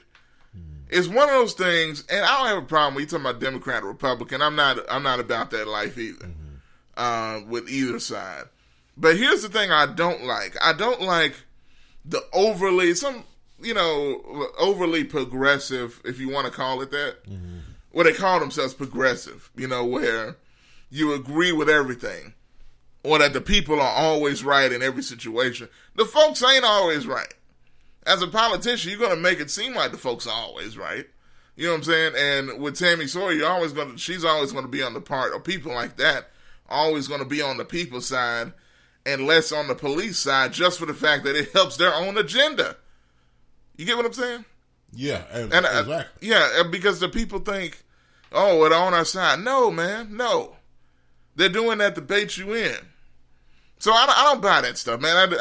It's one of those things, and I don't have a problem when you talking about Democrat or Republican. I'm not about that life either, with either side. But here's the thing I don't like. I don't like the overly progressive, if you want to call it that. Well, they call themselves progressive, where you agree with everything, or that the people are always right in every situation. The folks ain't always right. As a politician, you're going to make it seem like the folks are always right. You know what I'm saying? And with Tammy Sawyer, she's always going to be on the part, or people like that, always going to be on the people's side and less on the police side, just for the fact that it helps their own agenda. You get what I'm saying? Yeah, exactly. Because the people think, oh, they're on our side. No, man, no. They're doing that to bait you in. So I don't buy that stuff, man.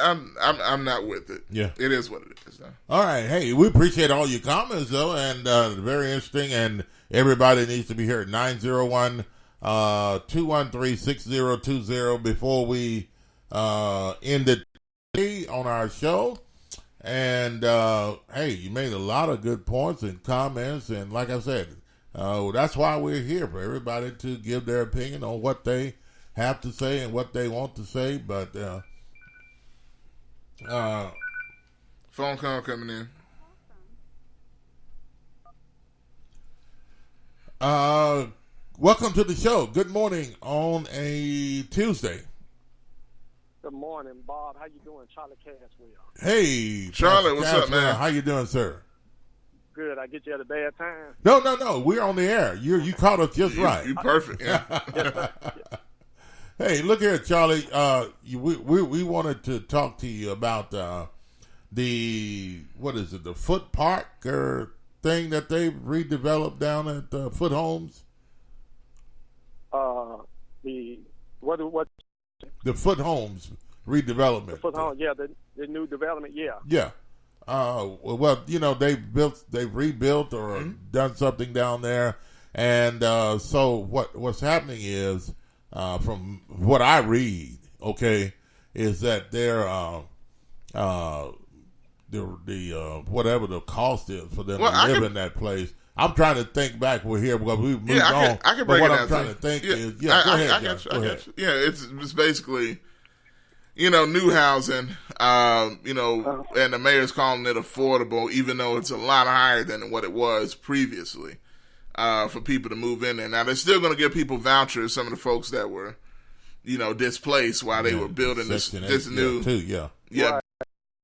I'm not with it. Yeah, it is what it is. Though. All right, hey, we appreciate all your comments though, and very interesting. And everybody needs to be here at 901-213-6020 before we end it on our show. And hey, you made a lot of good points and comments, and like I said, that's why we're here, for everybody to give their opinion on what they have to say and what they want to say. But phone call coming in. Welcome to the show. Good morning on a Tuesday. Good morning, Bob. How you doing? Charlie Caswell. Hey, Charlie, what's up, man? How you doing, sir? Good. I get you at a bad time? No. We're on the air. You caught us just right. You perfect. Yeah. Hey, look here, Charlie. We wanted to talk to you about the Foot Park or thing that they've redeveloped down at Foot Homes. The Foot Homes redevelopment. The Foot Homes, yeah, the new development, yeah. Yeah. Well, they've rebuilt or done something down there, and so what's happening is, from what I read, is that they're whatever the cost is for them to live in that place. I'm trying to think back. We're here because we've moved on. I can break but it what I'm trying to think is, go ahead. I got you. Yeah, it's basically, new housing, and the mayor's calling it affordable, even though it's a lot higher than what it was previously, for people to move in there. Now, they're still going to give people vouchers, some of the folks that were, displaced while they were building this new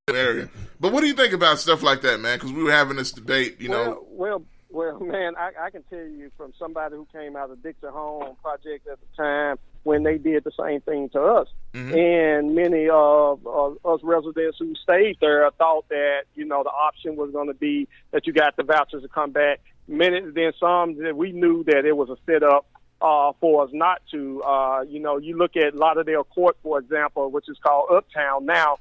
area. But what do you think about stuff like that, man? Because we were having this debate, Well, man, I can tell you from somebody who came out of Dixon Home Project at the time when they did the same thing to us. And many of us residents who stayed there thought that, the option was going to be that you got the vouchers to come back. Then some that we knew that it was a setup for us not to. You look at Lauderdale Court, for example, which is called Uptown now.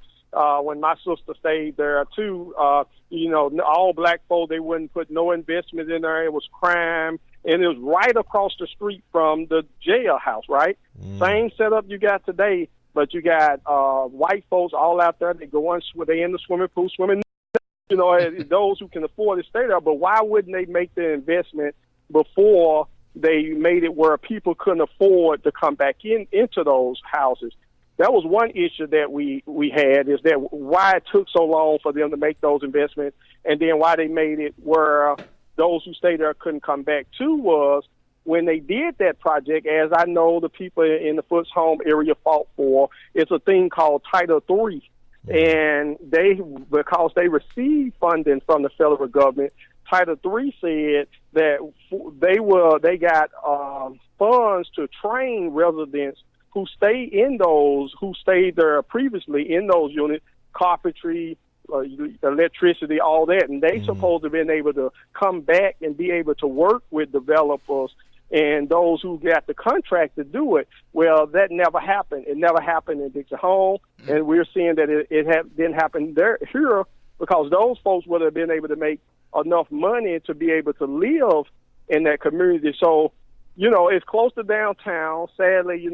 When my sister stayed there too, all black folk, they wouldn't put no investment in there. It was crime, and it was right across the street from the jailhouse, right? Same setup you got today, but you got white folks all out there. They go they in the swimming pool swimming. Those who can afford to stay there. But why wouldn't they make the investment before they made it where people couldn't afford to come back into those houses? That was one issue that we had, is that why it took so long for them to make those investments, and then why they made it where those who stayed there couldn't come back too was when they did that project, as I know the people in the Foots Home area fought for, it's a thing called Title III. And because they received funding from the federal government, Title III said that they got funds to train residents who stayed there previously in those units, carpentry, electricity, all that, and they supposed to have been able to come back and be able to work with developers and those who got the contract to do it. Well, that never happened. It never happened in Dixon Home, and we're seeing that it didn't happen here because those folks would have been able to make enough money to be able to live in that community. So, it's close to downtown. Sadly,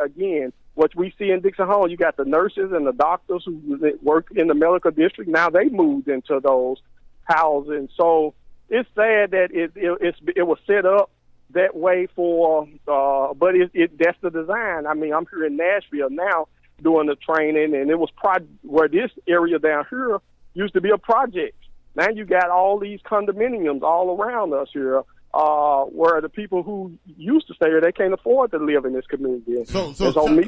again, what we see in Dixon Hall, you got the nurses and the doctors who work in the medical district. Now they moved into those housing. So it's sad that it was set up that way but that's the design. I mean, I'm here in Nashville now doing the training, and it was where this area down here used to be a project. Now you got all these condominiums all around us here. Where the people who used to stay here, they can't afford to live in this community. So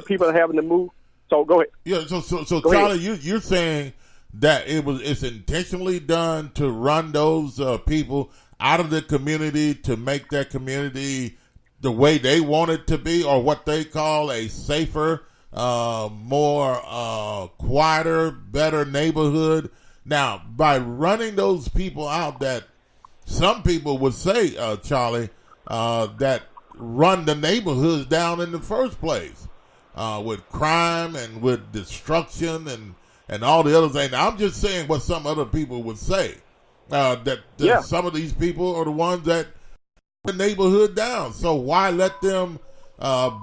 people are having to move. So go ahead. Yeah. So Charlie, you're saying that it's intentionally done to run those people out of the community to make that community the way they want it to be, or what they call a safer, more quieter, better neighborhood. Now, by running those people out, that some people would say, Charlie, that run the neighborhoods down in the first place with crime and with destruction and all the other things. Now, I'm just saying what some other people would say, that some of these people are the ones that the neighborhood down. So why let them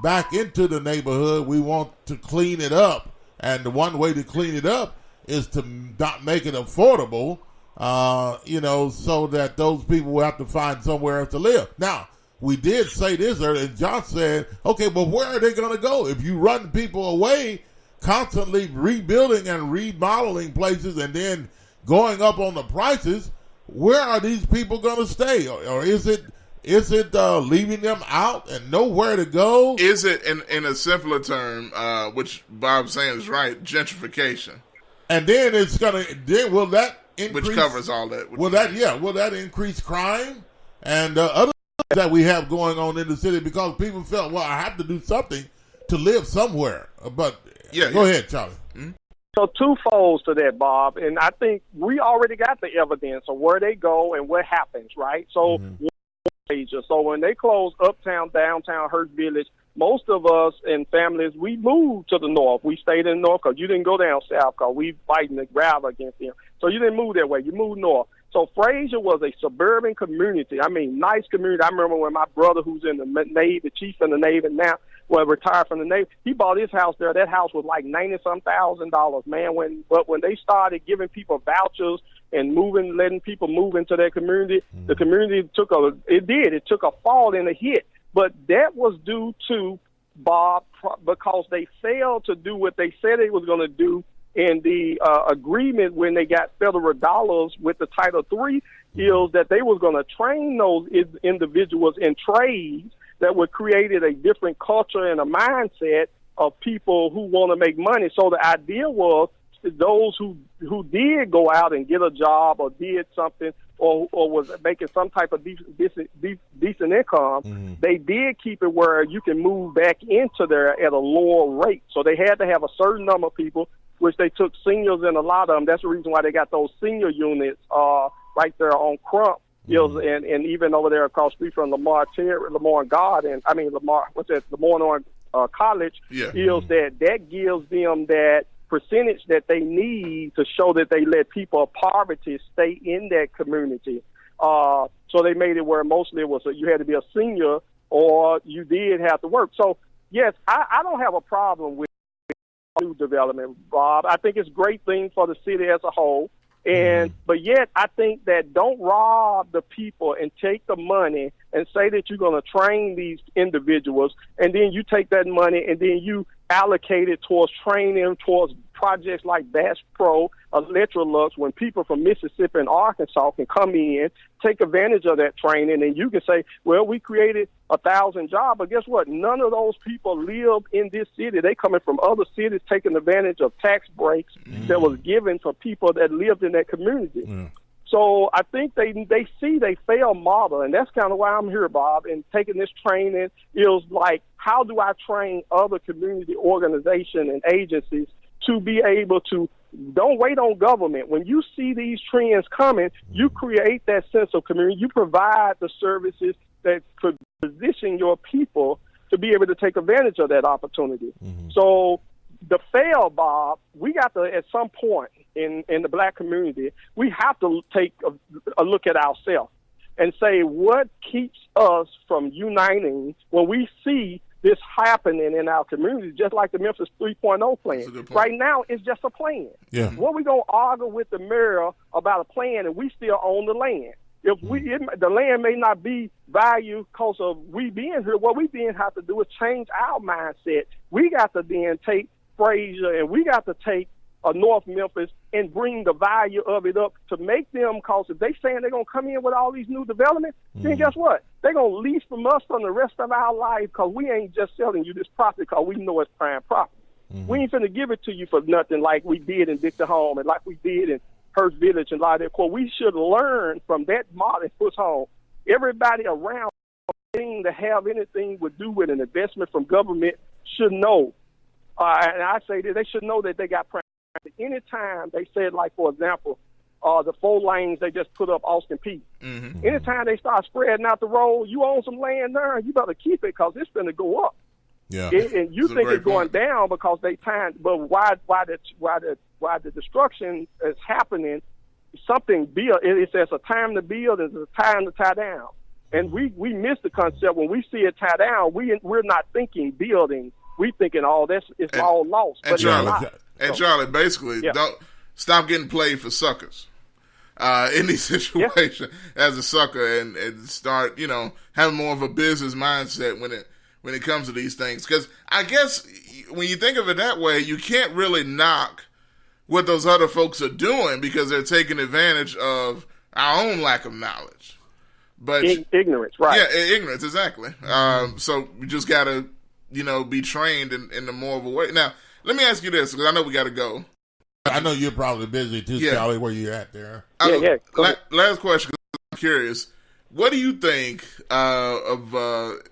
back into the neighborhood? We want to clean it up, and the one way to clean it up is to not make it affordable, so that those people will have to find somewhere else to live. Now, we did say this earlier, and John said, okay, but where are they going to go? If you run people away, constantly rebuilding and remodeling places and then going up on the prices, where are these people going to stay? Or is it leaving them out and nowhere to go? Is it, in a simpler term, which Bob's saying is right, gentrification? And then will that increase, which covers all that? Will that increase crime and other things that we have going on in the city, because people felt, well, I have to do something to live somewhere. But go ahead, Charlie. Mm-hmm. So twofolds to that, Bob, and I think we already got the evidence of where they go and what happens, right? So, So when they close uptown, downtown, Hurt Village, most of us and families, we moved to the north. We stayed in the north because you didn't go down south because we fighting the gravel against them. So you didn't move that way. You moved north. So Fraser was a suburban community. I mean, nice community. I remember when my brother, who's in the Navy, the chief in the Navy now, retired from the Navy, he bought his house there. That house was like $90,000, man. When they started giving people vouchers and letting people move into their community, the community took a fall and a hit. But that was due to, Bob, because they failed to do what they said they was going to do in the agreement when they got federal dollars with the Title III, is that they was going to train those individuals in trades that would created a different culture and a mindset of people who want to make money. So the idea was those who did go out and get a job or did something or was making some type of decent income, they did keep it where you can move back into there at a lower rate. So they had to have a certain number of people, which they took seniors in a lot of them. That's the reason why they got those senior units right there on Crump. And even over there across the street from Lamar College, that gives them that percentage that they need to show that they let people of poverty stay in that community. So they made it where mostly it was you had to be a senior or you did have to work. So, yes, I don't have a problem with new development, Bob. I think it's a great thing for the city as a whole. But yet I think that don't rob the people and take the money and say that you're going to train these individuals, and then you take that money and then you allocate it towards training, towards projects like Bass Pro, Electrolux, when people from Mississippi and Arkansas can come in, take advantage of that training, and you can say, well, we created 1,000 jobs, but guess what? None of those people live in this city. They coming from other cities taking advantage of tax breaks that was given for people that lived in that community. So I think they see they fail model, and that's kind of why I'm here, Bob, and taking this training is like, how do I train other community organizations and agencies to be able to don't wait on government. When you see these trends coming, you create that sense of community. You provide the services that could position your people to be able to take advantage of that opportunity. So the fail, Bob, we got to, at some point in the black community, we have to take a look at ourselves and say, what keeps us from uniting when we see this happening in our community, just like the Memphis 3.0 plan. Right now, it's just a plan. Yeah. What we going to argue with the mayor about a plan and we still own the land? If the land may not be valued because of we being here, what we then have to do is change our mindset. We got to then take Fraser and we got to take North Memphis and bring the value of it up to make them, because if they saying they're going to come in with all these new developments, then guess what? They're going to lease from us for the rest of our life, because we ain't just selling you this property because we know it's prime property. We ain't finna give it to you for nothing like we did in Dixon Home and like we did in Hurst Village and a lot of that. We should learn from that model and push home. Everybody around to have anything to do with an investment from government should know. And I say that they should know that they got prime. Anytime they said, like, for example, the 4 lanes they just put up Austin Peay. Anytime they start spreading out the road, you own some land there, you better keep it because it's going to go up. Yeah. And you think it's going down because they time, but why the destruction is happening? Something built. It says a time to build and a time to tie down. And we miss the concept when we see it tie down. We're not thinking building. We thinking it's all lost. And Charlie, basically, don't stop getting played for suckers in these situations as a sucker, and start having more of a business mindset when it comes to these things. Because I guess when you think of it that way, you can't really knock what those other folks are doing because they're taking advantage of our own lack of knowledge. But ignorance, right? Yeah, ignorance, exactly. So we just got to, be trained in a more of a way. Now, let me ask you this, because I know we got to go. I know you're probably busy too, Charlie, where you at there. Last question, 'cause I'm curious. What do you think of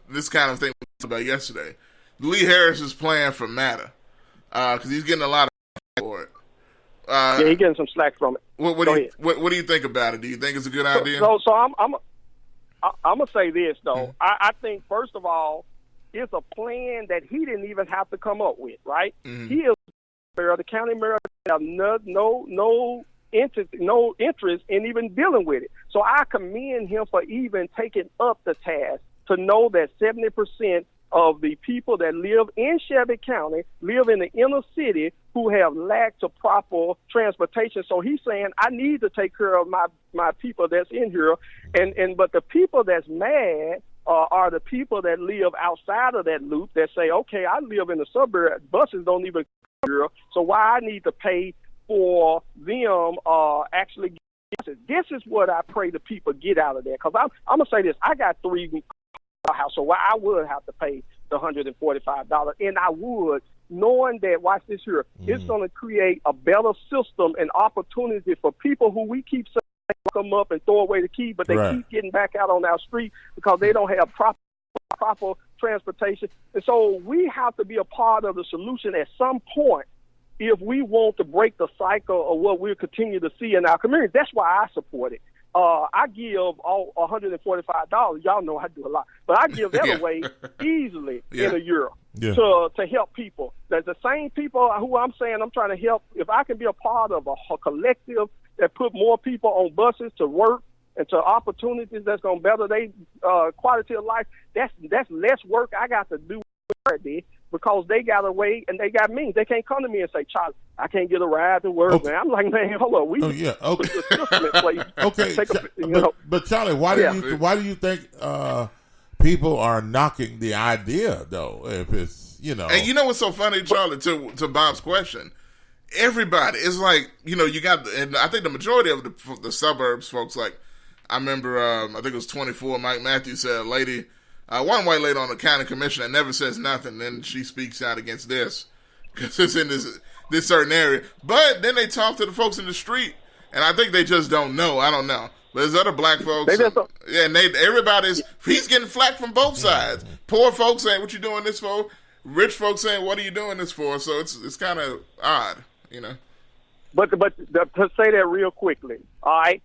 this kind of thing we talked about yesterday? Lee Harris's plan for Matter, because he's getting a lot of for it. He's getting some slack from it. What do you think about it? Do you think it's a good idea? So I'm gonna say this though. I think first of all, it's a plan that he didn't even have to come up with. Right? He is the county mayor have no interest in even dealing with it. So I commend him for even taking up the task to know that 70% of the people that live in Shelby County live in the inner city who have lacked of proper transportation. So he's saying, I need to take care of my people that's in here. But the people that's mad are the people that live outside of that loop that say, okay, I live in the suburb. Buses don't even come here. So why I need to pay for them actually get this is what I pray the people get out of there. Because I'm going to say this. I got 3 house, so I would have to pay the $145, and I would, knowing that, watch this here, it's going to create a better system and opportunity for people who we keep saying come up and throw away the key, but they keep getting back out on our street because they don't have proper transportation. And so we have to be a part of the solution at some point if we want to break the cycle of what we'll continue to see in our community. That's why I support it. I give all $145. Y'all know I do a lot, but I give that away easily in a year to help people. There's the same people who I'm saying I'm trying to help. If I can be a part of a collective that put more people on buses to work and to opportunities that's going to better their quality of life, that's less work I got to do because they got away and they got me. They can't come to me and say, Charlie, I can't get a ride to work, man. I'm like, man, hold on. We put the system in place. Okay. But Charlie, why do you think people are knocking the idea though? If it's and you know what's so funny, Charlie, to Bob's question, everybody is like, you got, and I think the majority of the suburbs folks, like I remember, I think it was 24. Mike Matthews said, a lady. One white lady on the county commission that never says nothing, then she speaks out against this because it's in this certain area. But then they talk to the folks in the street, and I think they just don't know. I don't know. But there's other black folks, he's getting flack from both sides. Poor folks saying, "What you doing this for?" rich folks saying, "What are you doing this for?" So it's kind of odd, you know. But to say that real quickly, all right.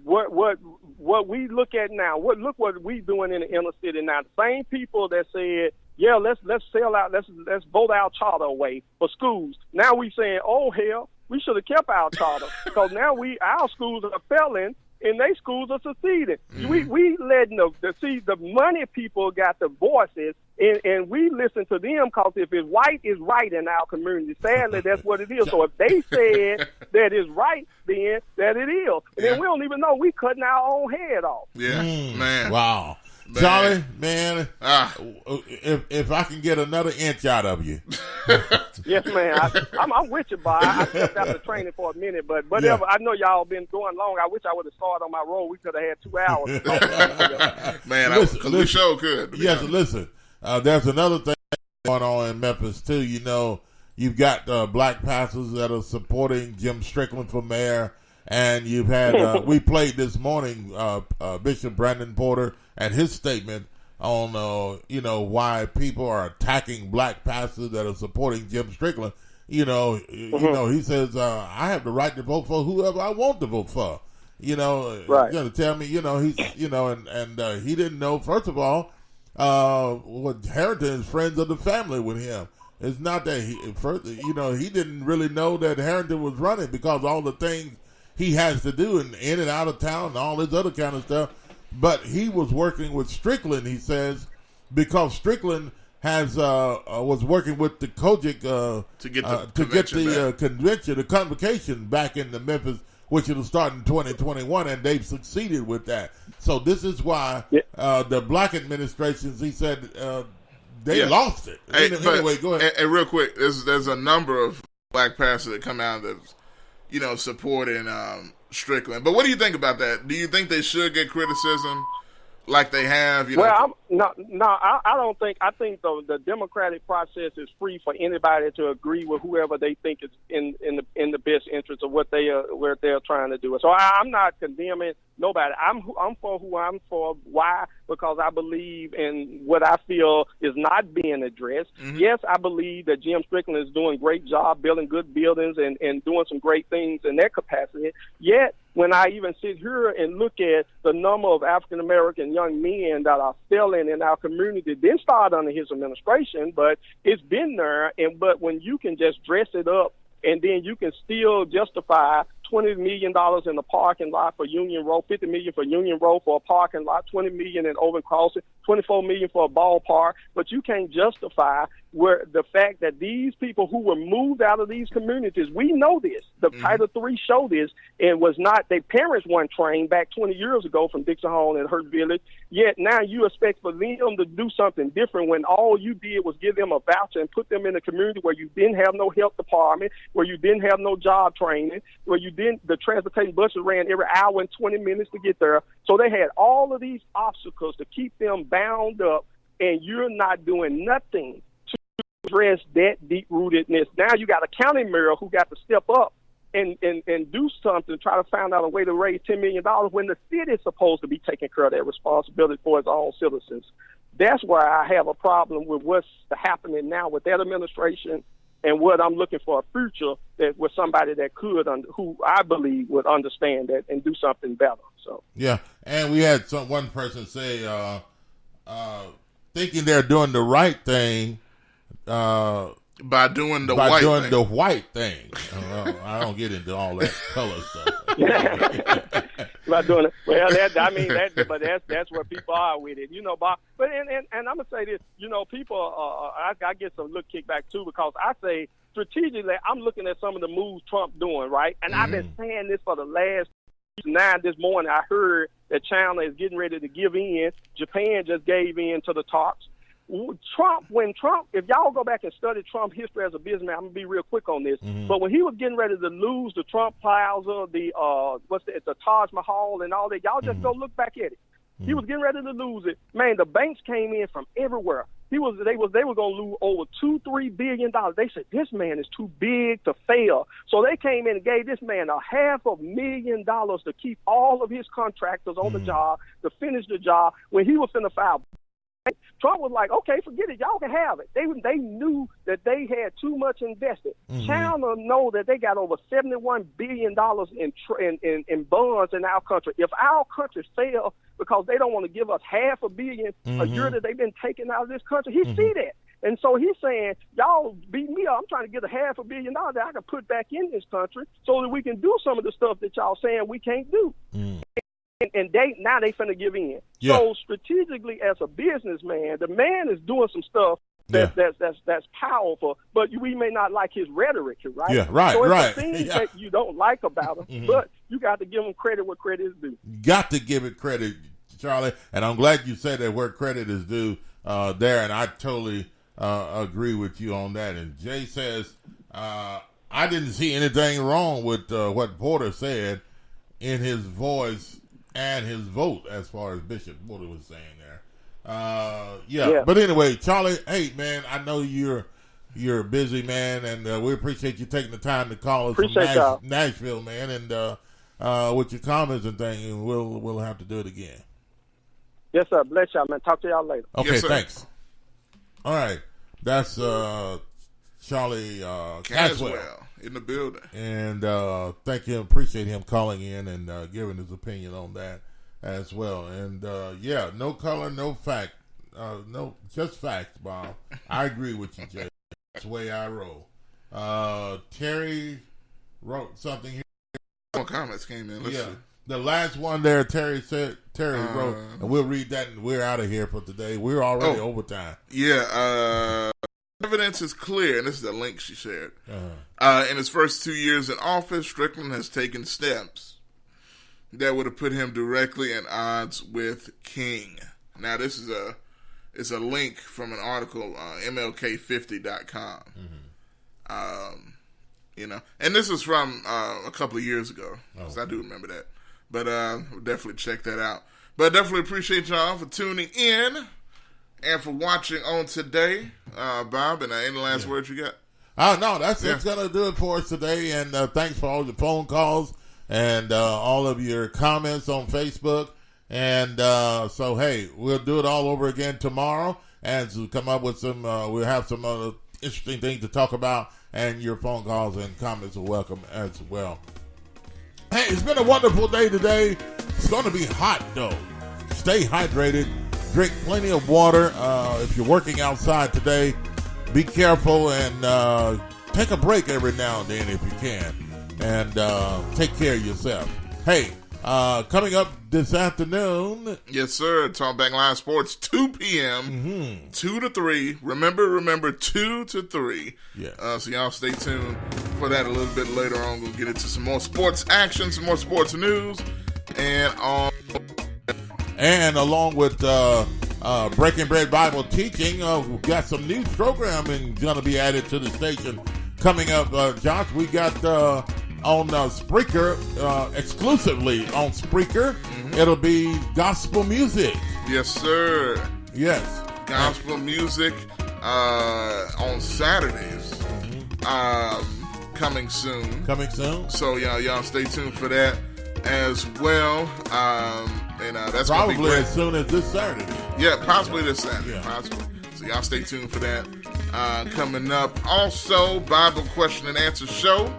What we look at now? Look what we doing in the inner city now. The same people that said, "Yeah, let's sell out, let's vote our charter away for schools." Now we saying, "Oh hell, we should have kept our charter because now our schools are failing." And they schools are succeeding. Mm-hmm. We letting the money people got the voices, and we listen to them because if it's white, it's right in our community. Sadly, that's what it is. So if they said that it's right, then that it is. And then we don't even know we cutting our own head off. Yeah, man. Wow. Man. Charlie, man, if I can get another inch out of you. Yes, man. I'm with you, boy. I stepped out of training for a minute, but whatever. Yeah. I know y'all been going long. I wish I would have started on my road. We could have had 2 hours. Man, because we sure could. Yes, listen. There's another thing going on in Memphis, too. You know, you've got black pastors that are supporting Jim Strickland for mayor, and you've had, we played this morning, Bishop Brandon Porter and his statement on, why people are attacking black pastors that are supporting Jim Strickland. You know, he says, I have the right to vote for whoever I want to vote for. You know, right. You're going to tell me, he's, and he didn't know, first of all, what Harrington is friends of the family with him. It's not that he didn't really know that Harrington was running because all the things he has to do in and out of town and all this other kind of stuff. But he was working with Strickland, he says, because Strickland was working with the Kojic to get the convocation back into Memphis, which will start in 2021, and they've succeeded with that. So this is why the black administrations, he said, they lost it. Anyway, go ahead. And real quick, there's a number of black pastors that come out that's, supporting Strickland. But what do you think about that? Do you think they should get criticism like they have? Well, I don't think. I think the democratic process is free for anybody to agree with whoever they think is in the best interest of what they're trying to do. So I'm not condemning nobody. I'm for who I'm for. Why? Because I believe in what I feel is not being addressed. Mm-hmm. Yes, I believe that Jim Strickland is doing a great job building good buildings and doing some great things in that capacity. Yet, when I even sit here and look at the number of African American young men that are failing in our community, didn't start under his administration, but it's been there. But when you can just dress it up and then you can still justify $20 million in the parking lot for Union Road, $50 million for Union Road for a parking lot, $20 million in Owen Crossing, $24 million for a ballpark, but you can't justify where the fact that these people who were moved out of these communities, we know this. The Title III showed this, and was not their parents weren't trained back 20 years ago from Dixon Hall and Hurt Village. Yet now you expect for them to do something different when all you did was give them a voucher and put them in a community where you didn't have no health department, where you didn't have no job training, where you didn't. The transportation buses ran every hour and 20 minutes to get there. So they had all of these obstacles to keep them bound up, and you're not doing nothing to address that deep-rootedness. Now you got a county mayor who got to step up and do something, try to find out a way to raise $10 million when the city is supposed to be taking care of that responsibility for its own citizens. That's where I have a problem with what's happening now with that administration and what I'm looking for a future that with somebody that could, who I believe would understand that and do something better. So yeah, and we had one person say, thinking they're doing the right thing by doing the white thing. I don't get into all that color stuff. By doing it, well, but that's where people are with it, Bob. But and I'm gonna say this, people, I get some kickback too because I say strategically, I'm looking at some of the moves Trump doing, right? And I've been saying this for the last 9 this morning. I heard that China is getting ready to give in. Japan just gave in to the talks. When Trump, if y'all go back and study Trump's history as a businessman, I'm gonna be real quick on this. But when he was getting ready to lose the Trump Plaza, the Taj Mahal and all that, y'all just go look back at it. He was getting ready to lose it. Man, the banks came in from everywhere. They were gonna lose over $2-3 billion. They said this man is too big to fail. So they came in and gave this man $500,000 to keep all of his contractors on the job, to finish the job when he was finna file. Trump was like, okay, forget it. Y'all can have it. They knew that they had too much invested. China know that they got over $71 billion in bonds in our country. If our country fail because they don't want to give us $500 million a year that they've been taking out of this country, he see that. And so he's saying, y'all beat me up. I'm trying to get $500 million that I can put back in this country so that we can do some of the stuff that y'all saying we can't do. And they finna give in. Yeah. So strategically, as a businessman, the man is doing some stuff that's powerful, but we may not like his rhetoric, right? Yeah, right, so it's right. things that you don't like about him, but you got to give him credit where credit is due. Got to give it credit, Charlie, and I'm glad you said that where credit is due there, and I totally agree with you on that. And Jay says, I didn't see anything wrong with what Porter said in his voice and his vote, as far as Bishop Porter was saying there. But anyway, Charlie, hey man, I know you're a busy man, and we appreciate you taking the time to call us from Nashville, man, and with your comments and things, and we'll have to do it again. Yes, sir. Bless y'all, man. Talk to y'all later. Okay, yes, thanks. All right, that's Charlie Caswell in the building, and thank him, appreciate him calling in and giving his opinion on that as well. And no color, no fact, no, just facts, Bob. I agree with you, Jay. That's the way I roll. Terry wrote something here. More comments came in. Let's see. The last one there, Terry wrote, and we'll read that, and we're out of here for today. We're already overtime. Yeah, evidence is clear, and this is the link she shared. In his first 2 years in office, Strickland has taken steps that would have put him directly in odds with King. Now, this is a link from an article on MLK50.com. And this is from a couple of years ago, so I do remember that. But we'll definitely check that out. But definitely appreciate y'all for tuning in and for watching on today, Bob. And any last words you got? No, that's going to do it for us today. And thanks for all your phone calls and all of your comments on Facebook. And so, hey, we'll do it all over again tomorrow. And to come up with some, we'll have some other interesting things to talk about. And your phone calls and comments are welcome as well. Hey, it's been a wonderful day today. It's going to be hot, though. Stay hydrated. Drink plenty of water. If you're working outside today, be careful and take a break every now and then if you can. And take care of yourself. Hey, coming up this afternoon. Yes, sir. Talkback Live Sports, 2 p.m., 2 to 3. Remember, 2 to 3. Yeah. So y'all stay tuned for that a little bit later on. We'll get into some more sports action, some more sports news, and along with Breaking Bread Bible teaching, we've got some news programming going to be added to the station coming up. Josh, we got on Spreaker, exclusively on Spreaker, it'll be gospel music. Yes, sir. Yes. Gospel music on Saturdays. Coming soon. So y'all stay tuned for that as well. That's probably as soon as this Saturday. Yeah, possibly this Saturday. Possibly. So y'all stay tuned for that. Coming up, also Bible question and answer show.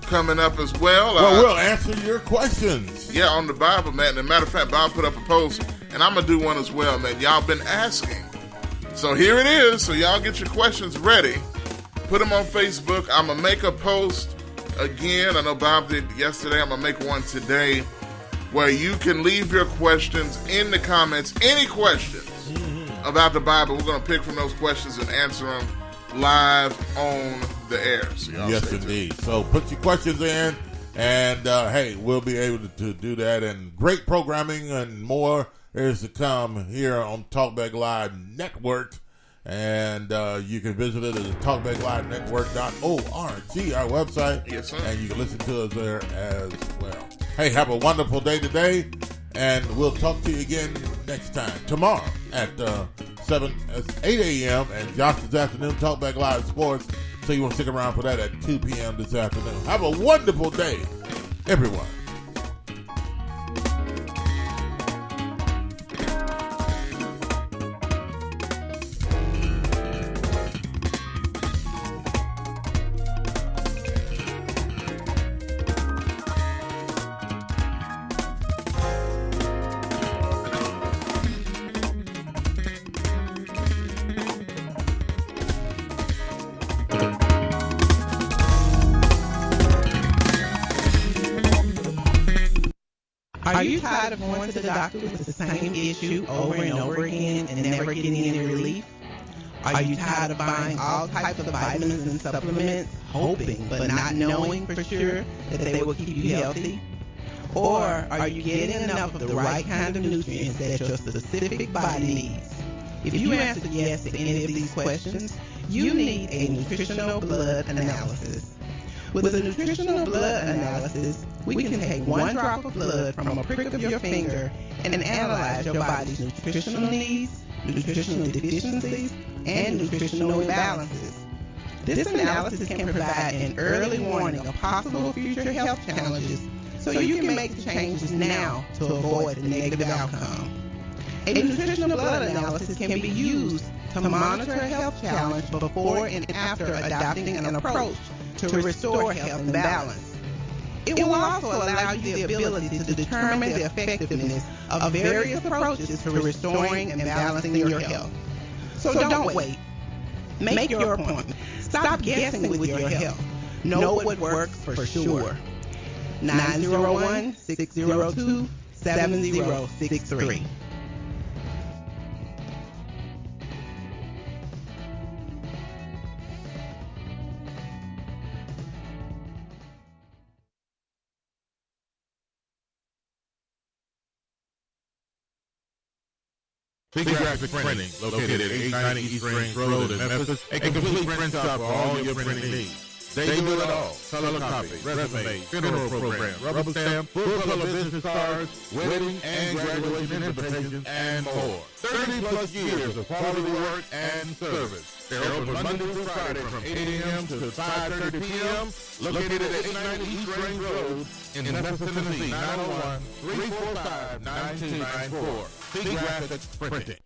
Coming up as well. We'll answer your questions. Yeah, on the Bible, man. As a matter of fact, Bob put up a post, and I'm gonna do one as well, man. Y'all been asking, so here it is. So y'all get your questions ready. Put them on Facebook. I'm gonna make a post again. I know Bob did yesterday. I'm gonna make one today, where you can leave your questions in the comments. Any questions about the Bible, we're gonna pick from those questions and answer them live on the air. So yes, indeed. So put your questions in, and hey, we'll be able to do that. And great programming and more is to come here on Talkback Live Network. And you can visit it at TalkBackLiveNetwork.org, our website. Yes, sir. And you can listen to us there as well. Hey, have a wonderful day today, and we'll talk to you again next time, tomorrow at 8 a.m. and Josh this afternoon, Talkback Live Sports. So you want to stick around for that at 2 p.m. this afternoon. Have a wonderful day, everyone. tired of going to the doctor with the same issue over and over again and never getting any relief? Are you tired of buying all types of vitamins and supplements, hoping but not knowing for sure that they will keep you healthy? Or are you getting enough of the right kind of nutrients that your specific body needs? If you answer yes to any of these questions, you need a nutritional blood analysis. With a nutritional blood analysis, we can take one drop of blood from a prick of your finger and analyze your body's nutritional needs, nutritional deficiencies, and nutritional imbalances. This analysis can provide an early warning of possible future health challenges so you can make the changes now to avoid the negative outcome. A nutritional blood analysis can be used to monitor a health challenge before and after adopting an approach to restore health and balance. It will also allow you the ability to determine the effectiveness of various approaches to restoring and balancing your health. So don't wait. Make your appointment. Stop guessing with your health. Know what works for sure. 901-602-7063. Big Graphic Printing, located at 890 East Range Road in Memphis, a complete print shop for all your printing needs. They do it all: color copy, resume, funeral program, rubber stamp, full-color business cards, wedding and graduation invitations, and more. 30-plus years of quality work and service. They're open Monday through Friday from 8 a.m. to 5:30 p.m. Located at 890 East Range Road in Memphis, Tennessee, 901-345-9294. Big Graphic Printing.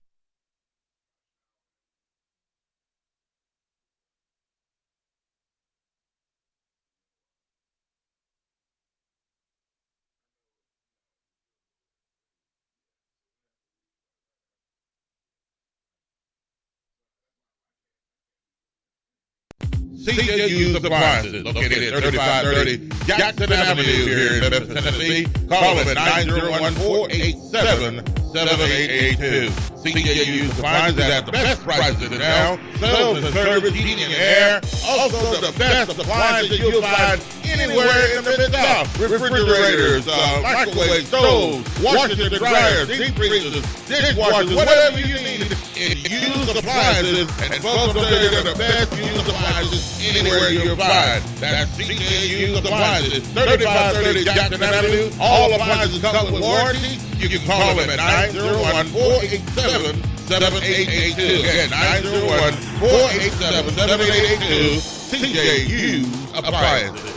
CJU's Appliances, located at 3530 Jackson Avenue here in Memphis, Tennessee. Call them at 901-487-7882. CJU's Appliances have the best prices in town. Sales and service, heating and air. Also the best appliances you'll find anywhere in the Mid-South. Refrigerators, microwave stoves, washers and dryers, deep freezers, dishwashers, whatever you need in used appliances. And folks will tell you they're the best used appliances anywhere you'll find. That's CJU's Appliances, 3530 Jackson Avenue. All appliances come with warranty. You can call them at 901-487-7882. Again, 901-487-7882. CJU's Appliances.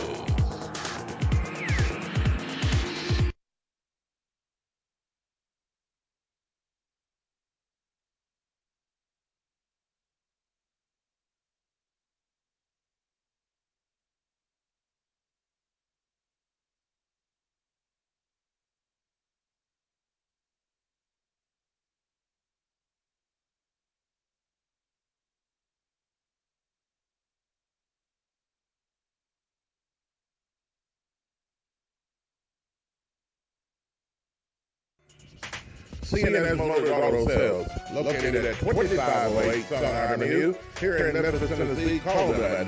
C&S Motors Auto Sales, located at 2508 Southern Avenue, here in Memphis, Tennessee. Call them at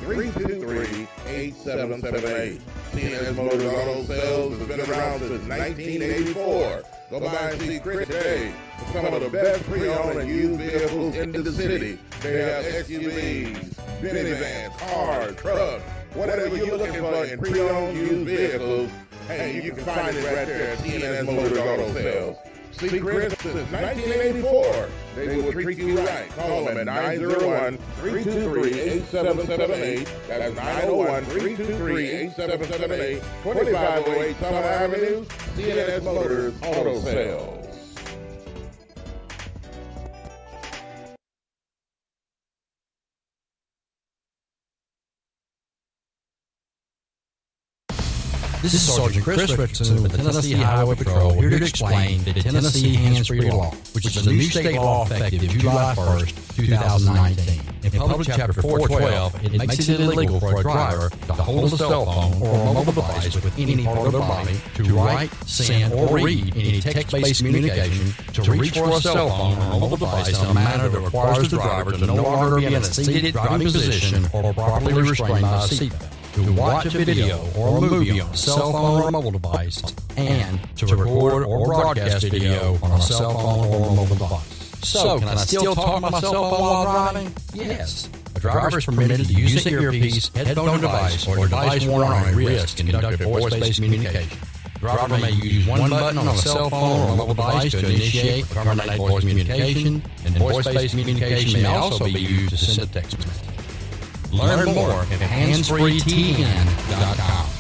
901-323-8778. C&S Motors Auto Sales has been around since 1984. Go by and see Chris today for some of the best pre-owned and used vehicles in the city. They have SUVs, minivans, cars, trucks, whatever you're looking for in pre-owned used vehicles. Hey, you can find it right there at C&S Motors Auto Sales. See Chris since 1984. They will treat you right. Call them at 901-323-8778. That's 901-323-8778. 2508 Summer Avenue, C&S Motors Auto Sales. This is Sergeant Chris Richardson with the Tennessee Highway Patrol, here to explain the Tennessee Hands-Free Law, which is a new state law effective July 1st, 2019. In Public Chapter 412, it makes it illegal for a driver to hold a cell phone or a mobile device with any part of their body, to write, send, or read any text-based communication, to reach for a cell phone or a mobile device in a manner that requires the driver to no longer be in a seated driving position or properly restrained by a seatbelt, to watch a video or a movie on a cell phone or a mobile device, and to record or broadcast video on a cell phone or a mobile device. So, can I still talk on my cell phone while driving? Yes. A driver is permitted to use an earpiece, headphone device, or device worn on a wrist to conduct a voice-based communication. The driver may use one button on a cell phone or a mobile device to initiate or terminate voice communication, and voice-based communication may also be used to send a text message. Learn more at handsfreetn.com.